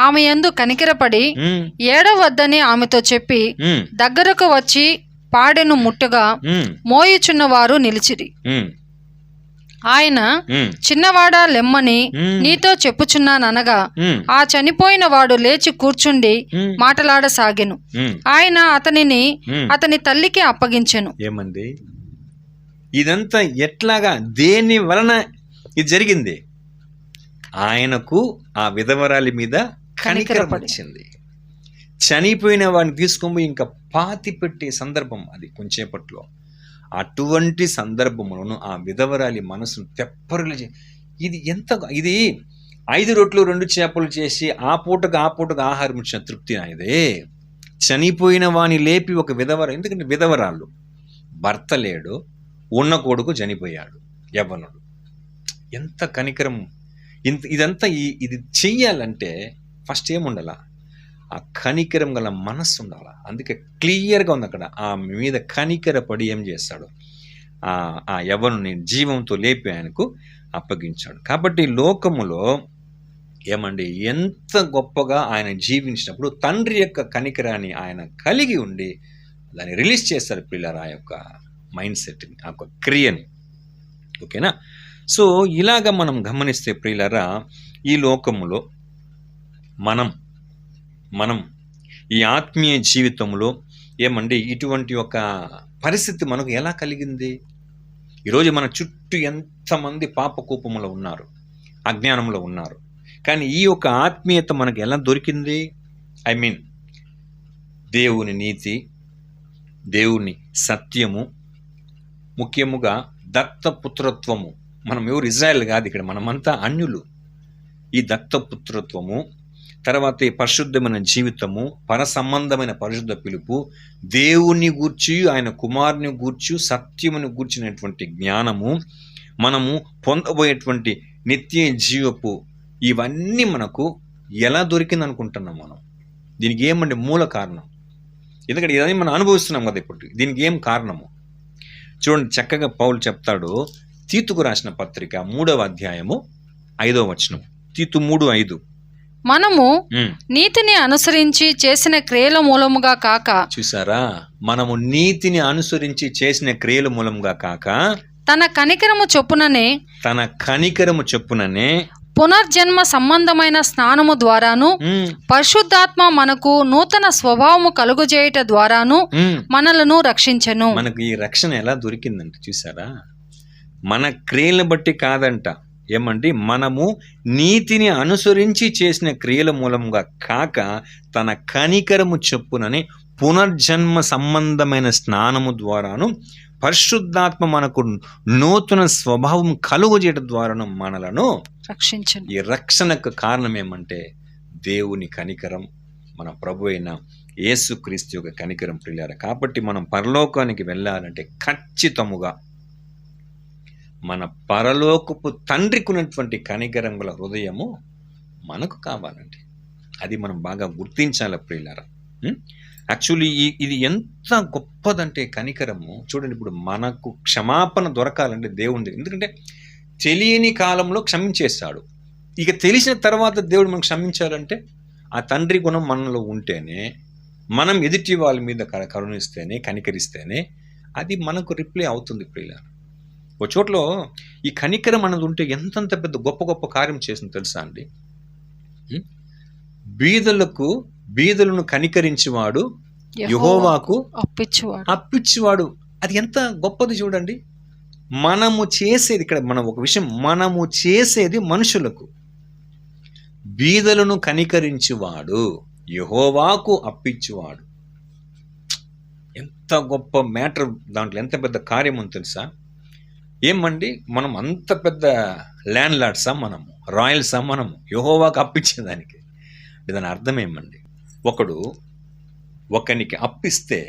[SPEAKER 2] ఆమె యందు కనికరపడి ఏడవద్దని ఆమెతో చెప్పి దగ్గరకు వచ్చి పాడెను ముట్టగా మోయుచున్న వారు నిలిచిరి. ఆయన చిన్నవాడా లెమ్మని నీతో చెప్పుచున్నాననగా ఆ చనిపోయిన వాడు లేచి కూర్చుండి మాటలాడసాగెను. ఆయన అతనిని అతని తల్లికి అప్పగించెను.
[SPEAKER 1] ఏమండి ఇదంతా ఎట్లాగా, దేని వలన ఇది జరిగింది? ఆయనకు ఆ విధవరాలి మీద కనికరం వచ్చింది. చనిపోయిన వాడిని తీసుకొని ఇంకా పాతి పెట్టే సందర్భం అది కొంచెంసేపట్లో. అటువంటి సందర్భములను ఆ విధవరాలి మనసును తెప్పరులు ఇది ఇది 5 రొట్లు 2 చేపలు చేసి ఆ పూటకు ఆహారం ఇచ్చిన తృప్తి ఇదే. చనిపోయిన వాని లేపి ఒక ఎందుకంటే విధవరాళ్ళు, భర్త లేడు, ఉన్న కొడుకు చనిపోయాడు, యవ్వనుడు. ఎంత కనికరం! ఇదంతా ఇది చెయ్యాలంటే ఫస్ట్ ఏముండాల? ఆ కనికరం గల మనస్సు ఉండాల. అందుకే క్లియర్గా ఉంది అక్కడ. ఆ మీద కనికరపడి ఏం చేస్తాడు? ఆ యవ్వనుని జీవంతో లేపి ఆయనకు అప్పగించాడు. కాబట్టి లోకములో ఏమండి ఎంత గొప్పగా ఆయన జీవించినప్పుడు తండ్రి యొక్క కనికరాన్ని ఆయన కలిగి ఉండి దాన్ని రిలీజ్ చేస్తారు పిల్లలు, ఆ యొక్క మైండ్ సెట్ని, ఆ యొక్క క్రియని. ఓకేనా? సో ఇలాగ మనం గమనిస్తే ప్రియులారా, ఈ లోకములో మనం ఈ ఆత్మీయ జీవితంలో ఏమండి ఇటువంటి ఒక పరిస్థితి మనకు ఎలా కలిగింది? ఈరోజు మన చుట్టూ ఎంతమంది పాపకూపంలో ఉన్నారు, అజ్ఞానంలో ఉన్నారు. కానీ ఈ యొక్క ఆత్మీయత మనకు ఎలా దొరికింది? దేవుని నీతి, దేవుని సత్యము, ముఖ్యముగా దత్తపుత్రత్వము. మనం ఎవరు ఇజ్రాయెల్ కాదు, ఇక్కడ మనమంతా అన్యులు. ఈ దత్తపుత్రత్వము, తర్వాత ఈ పరిశుద్ధమైన జీవితము, పరసంబంధమైన పరిశుద్ధ పిలుపు, దేవుని గూర్చి ఆయన కుమారుని గూర్చి సత్యమును గూర్చినటువంటి జ్ఞానము, మనము పొందబోయేటువంటి నిత్య జీవపు ఇవన్నీ మనకు ఎలా దొరికింది అనుకుంటున్నాం మనం? దీనికి ఏమంటే మూల కారణం? ఎందుకంటే ఇవన్నీ మనం అనుభవిస్తున్నాం కదా ఇప్పుడు. దీనికి ఏం కారణము? చూడండి, చక్కగా పౌలు చెప్తాడు. తీతుకు రాసిన పత్రిక 3వ అధ్యాయము 5వ వచనం. తీతు 3:5.
[SPEAKER 2] మనము నీతిని అనుసరించి చేసిన క్రియల మూలముగా కాక,
[SPEAKER 1] చూసారా, మనము నీతిని అనుసరించి చేసిన క్రియల మూలముగా కాక
[SPEAKER 2] తన కనికరము చొప్పుననే పునర్జన్మ సంబంధమైన స్నానము ద్వారాను పరిశుద్ధాత్మ మనకు నూతన స్వభావము కలుగజేయుట ద్వారాను మనలను రక్షించెను.
[SPEAKER 1] మనకు ఈ రక్షణ ఎలా దొరికిందంటే చూసారా, మన క్రియలను బట్టి కాదంట. ఏమండి, మనము నీతిని అనుసరించి చేసిన క్రియల మూలంగా కాక తన కనికరము చొప్పునని పునర్జన్మ సంబంధమైన స్నానము ద్వారాను పరిశుద్ధాత్మ మనకు నూతన స్వభావం కలుగజేయడం ద్వారాను మనలను
[SPEAKER 2] రక్షించను.
[SPEAKER 1] ఈ రక్షణకు కారణం ఏమంటే దేవుని కనికరం, మన ప్రభు అయిన యేసుక్రీస్తు యొక్క కనికరం ప్రియులారా. కాబట్టి మనం పరలోకానికి వెళ్ళాలంటే ఖచ్చితముగా మన పరలోకపు తండ్రికి ఉన్నటువంటి కనికరం గల హృదయము మనకు కావాలండి. అది మనం బాగా గుర్తించాలి ప్రియులారా. యాక్చువల్లీ ఇది ఎంత గొప్పదంటే కనికరము. చూడండి, ఇప్పుడు మనకు క్షమాపణ దొరకాలంటే దేవుడి, ఎందుకంటే తెలియని కాలంలో క్షమించేస్తాడు. ఇక తెలిసిన తర్వాత దేవుడు మనం క్షమించాలంటే ఆ తండ్రి గుణం మనలో ఉంటేనే, మనం ఎదుటి వాళ్ళ మీద కరుణిస్తేనే, కనికరిస్తేనే అది మనకు రిప్లై అవుతుంది ప్రియులారా. ఒక చోట్ల ఈ కనికరం అన్నది ఉంటే ఎంతంత పెద్ద గొప్ప గొప్ప కార్యం చేసింది తెలుసా అండి. బీదలను కనికరించేవాడు యెహోవాకు అప్పిచ్చువాడు. అది ఎంత గొప్పది చూడండి. మనము చేసేది, ఇక్కడ మనం ఒక విషయం, మనము చేసేది మనుషులకు, బీదలను కనికరించువాడు యెహోవాకు అప్పిచ్చువాడు. ఎంత గొప్ప మ్యాటర్, దాంట్లో ఎంత పెద్ద కార్యం ఉంది తెలుసా. ఏమండి, మనం అంత పెద్ద ల్యాండ్ లార్డ్సా, మనము రాయల్సా, మనము యెహోవాకు అప్పించేదానికి? దాని అర్థం ఏమండి, ఒకనికి అప్పిస్తే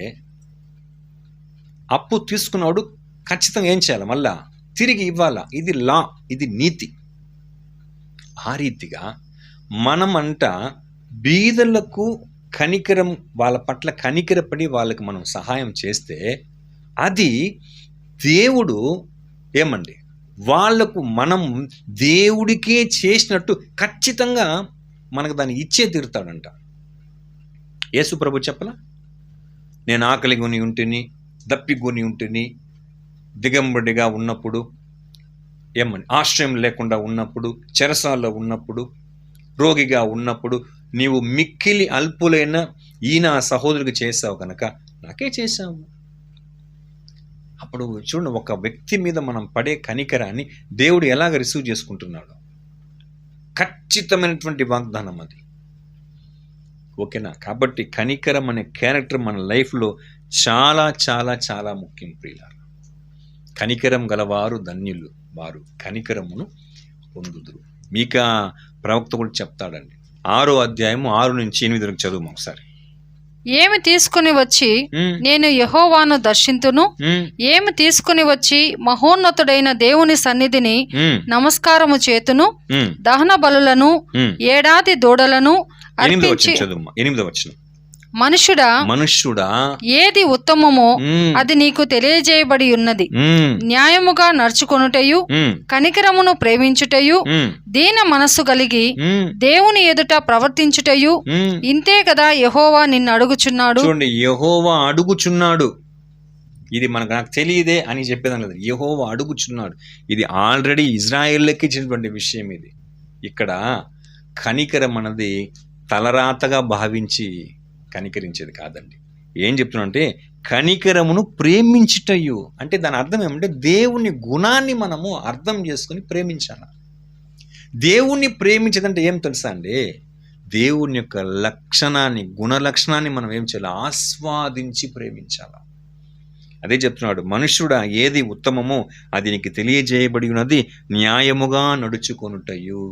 [SPEAKER 1] అప్పు తీసుకున్నాడు ఖచ్చితంగా ఏం చేయాలి, మళ్ళా తిరిగి ఇవ్వాలా. ఇది లా, ఇది నీతి. ఆ రీతిగా మనమంట బీదలకు కనికరం, వాళ్ళ పట్ల కనికరపడి వాళ్ళకి మనం సహాయం చేస్తే అది దేవుడు ఏమండి వాళ్లకు మనం దేవుడికే చేసినట్టు ఖచ్చితంగా మనకు దాన్ని ఇచ్చే తీరుతాడంట. యేసు ప్రభు చెప్పలా, నేను ఆకలి కొని ఉంటిని, దప్పికొని ఉంటిని, దిగంబడిగా ఉన్నప్పుడు ఏమని ఆశ్రయం లేకుండా ఉన్నప్పుడు, చెరసాల్లో ఉన్నప్పుడు, రోగిగా ఉన్నప్పుడు నీవు మిక్కిలి అల్పులైన ఈయన సహోదరుడికి చేసావు కనుక నాకే చేశావు. అప్పుడు చూడండి, ఒక వ్యక్తి మీద మనం పడే కనికరాన్ని దేవుడు ఎలాగ రిసీవ్ చేసుకుంటున్నాడు. ఖచ్చితమైనటువంటి వాగ్దానం అది. ఓకేనా? కాబట్టి కనికరం అనే క్యారెక్టర్ మన లైఫ్లో చాలా చాలా చాలా ముఖ్యం ప్రియులారా. కనికరం గలవారు ధన్యులు, వారు కనికరమును పొందుదురు. మీకా ప్రవక్త కూడా చెప్తాడండి. 6వ అధ్యాయము 6 నుంచి 8 వరకు చదువు ఒకసారి.
[SPEAKER 2] ఏమి తీసుకుని వచ్చి నేను యెహోవాను దర్శింతును, ఏమి తీసుకుని వచ్చి మహోన్నతుడైన దేవుని సన్నిధిని నమస్కారము చేతును, దహన బలులను 7 ఏడాది దూడలను అర్పించి.
[SPEAKER 1] 8వ వచనం. మనుష్యుడా
[SPEAKER 2] ఏది ఉత్తమమో అది నీకు తెలియజేయబడి ఉన్నది. న్యాయముగా నడుచుకొనుటయు, కనికరమును ప్రేమించుటయు, దీన మనస్సు కలిగి దేవుని ఎదుట ప్రవర్తించుటయు, ఇంతే కదా యెహోవా నిన్ను అడుగుచున్నాడు.
[SPEAKER 1] చూడండి, యెహోవా అడుగుచున్నాడు. ఇది నాకు తెలియదే అని చెప్పేదాని లేదు. యెహోవా అడుగుచున్నాడు. ఇది ఆల్రెడీ ఇజ్రాయేళ్ళకి ఇచ్చినటువంటి విషయం. ఇది ఇక్కడ కనికరం అన్నది తలరాతగా భావించి కనికరించేది కాదండి. ఏం చెప్తున్నా కనికరమును ప్రేమించుటయు అంటే దాని అర్థం ఏమంటే దేవుని గుణాన్ని మనము అర్థం చేసుకుని ప్రేమించాలి. దేవుణ్ణి ప్రేమించదంటే ఏం తెలుసా అండి? దేవుని యొక్క లక్షణాన్ని, గుణ లక్షణాన్ని మనం ఏం చేయాలి? ఆస్వాదించి ప్రేమించాలి. అదే చెప్తున్నాడు, మనుష్యుడా ఏది ఉత్తమమో అది నీకు తెలియజేయబడి ఉన్నది, న్యాయముగా నడుచుకొనుటయు.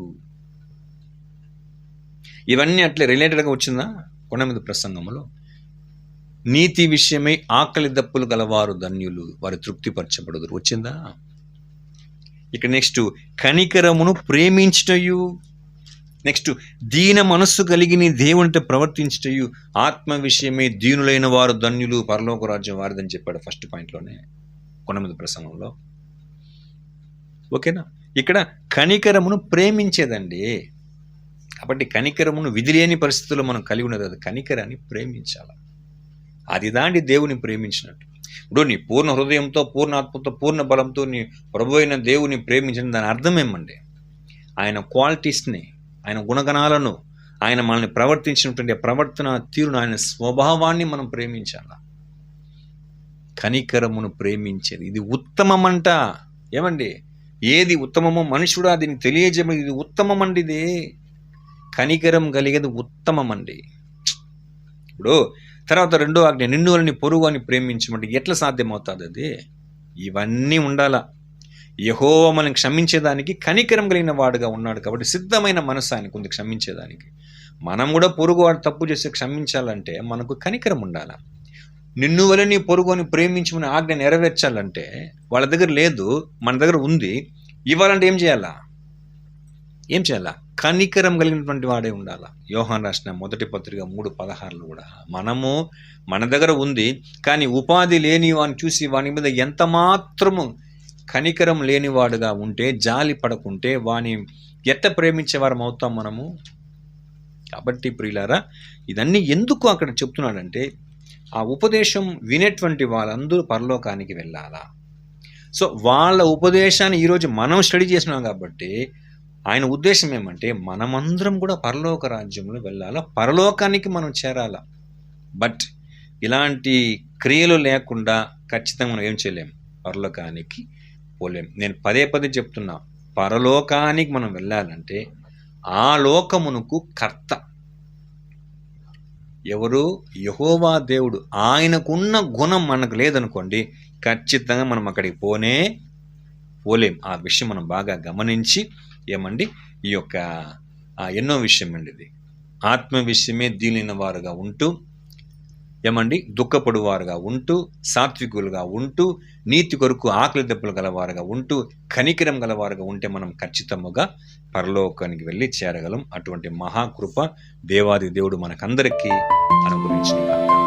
[SPEAKER 1] ఇవన్నీ అట్లే రిలేటెడ్గా వచ్చిందా కొండ మీద ప్రసంగంలో? నీతి విషయమై ఆకలి దప్పులు గలవారు ధన్యులు, వారు తృప్తిపరచబడుదురు వచ్చిందా? ఇక్కడ నెక్స్ట్ కనికరమును ప్రేమించుటయు, నెక్స్ట్ దీన మనస్సు కలిగి నీ దేవునితో ప్రవర్తించుటయు, ఆత్మ విషయమై దీనులైన వారు ధన్యులు, పరలోక రాజ్యం వారిదని చెప్పాడు ఫస్ట్ పాయింట్లోనే కొండ మీద ప్రసంగంలో. ఓకేనా? ఇక్కడ కనికరమును ప్రేమించేదండి. కాబట్టి కనికరమును విధి లేని పరిస్థితుల్లో మనం కలిగి ఉన్నది, అది కనికరాన్ని ప్రేమించాలి. అది దాంటి దేవుని ప్రేమించినట్టు. ఇప్పుడు నీ పూర్ణ హృదయంతో, పూర్ణ ఆత్మతో, పూర్ణ బలంతో నీ ప్రభు అయిన దేవుని ప్రేమించిన దాని అర్థం ఏమండి? ఆయన క్వాలిటీస్ని, ఆయన గుణగణాలను, ఆయన మనల్ని ప్రవర్తించినటువంటి ప్రవర్తన తీరును, ఆయన స్వభావాన్ని మనం ప్రేమించాలి. కనికరమును ప్రేమించేది ఇది ఉత్తమమంట. ఏమండి? ఏది ఉత్తమమో మనుషుడా దీన్ని తెలియజేయమని, ఇది ఉత్తమమండి. ఇది కనికరం కలిగేది ఉత్తమమండి. ఇప్పుడు తర్వాత 2వ ఆజ్ఞ, నిన్ను వాళ్ళని పొరుగు అని ప్రేమించమంటే ఎట్లా సాధ్యమవుతుంది? అది ఇవన్నీ ఉండాలా. యెహోవా మనల్ని క్షమించేదానికి కనికరం కలిగిన వాడుగా ఉన్నాడు కాబట్టి సిద్ధమైన మనసు ఆయనకు ఉంది క్షమించేదానికి. మనం కూడా పొరుగు వాడు తప్పు చేసి క్షమించాలంటే మనకు కనికరం ఉండాలా. నిన్ను వలని పొరుగు అని ప్రేమించమని ఆజ్ఞ నెరవేర్చాలంటే వాళ్ళ దగ్గర లేదు, మన దగ్గర ఉంది. ఇవ్వాలంటే ఏం చేయాలా? కనికరం కలిగినటువంటి వాడే ఉండాలి. యోహాను రాసిన మొదటి పత్రిక 3:16 కూడా మనము మన దగ్గర ఉంది, కానీ ఉపాధి లేని వాడిని చూసి వాని మీద ఎంత మాత్రము కనికరం లేనివాడుగా ఉంటే, జాలి పడకుంటే వాని ఎట్ట ప్రేమించేవారం అవుతాం మనము? కాబట్టి ప్రియులారా, ఇదన్నీ ఎందుకు అక్కడ చెప్తున్నాడంటే ఆ ఉపదేశం వినేటువంటి వాళ్ళందరూ పరలోకానికి వెళ్ళాలా. సో వాళ్ళ ఉపదేశాన్ని ఈరోజు మనం స్టడీ చేసినాం కాబట్టి ఆయన ఉద్దేశం ఏమంటే మనమందరం కూడా పరలోక రాజ్యంలో వెళ్ళాలా, పరలోకానికి మనం చేరాలా. బట్ ఇలాంటి క్రియలు లేకుండా ఖచ్చితంగా మనం ఏం చేయలేం, పరలోకానికి పోలేం. నేను పదే చెప్తున్నా, పరలోకానికి మనం వెళ్ళాలంటే ఆ లోకమునకు కర్త ఎవరు? యెహోవా దేవుడు. ఆయనకున్న గుణం మనకు లేదనుకోండి, ఖచ్చితంగా మనం అక్కడికి పోలేం. ఆ విషయం మనం బాగా గమనించి ఏమండి ఈ యొక్క ఎన్నో విషయం అండి ఇది. ఆత్మ విషయమే దీనిన వారుగా ఉంటూ, ఏమండి దుఃఖపడు వారుగా ఉంటూ, సాత్వికులుగా ఉంటూ, నీతి కొరకు ఆకలి దెబ్బలు గలవారుగా ఉంటూ, కనికరం గలవారుగా ఉంటే మనం ఖచ్చితంగా పరలోకానికి వెళ్ళి చేరగలం. అటువంటి మహాకృప దేవాది దేవుడు మనకందరికీ అనుగ్రహించును గాక.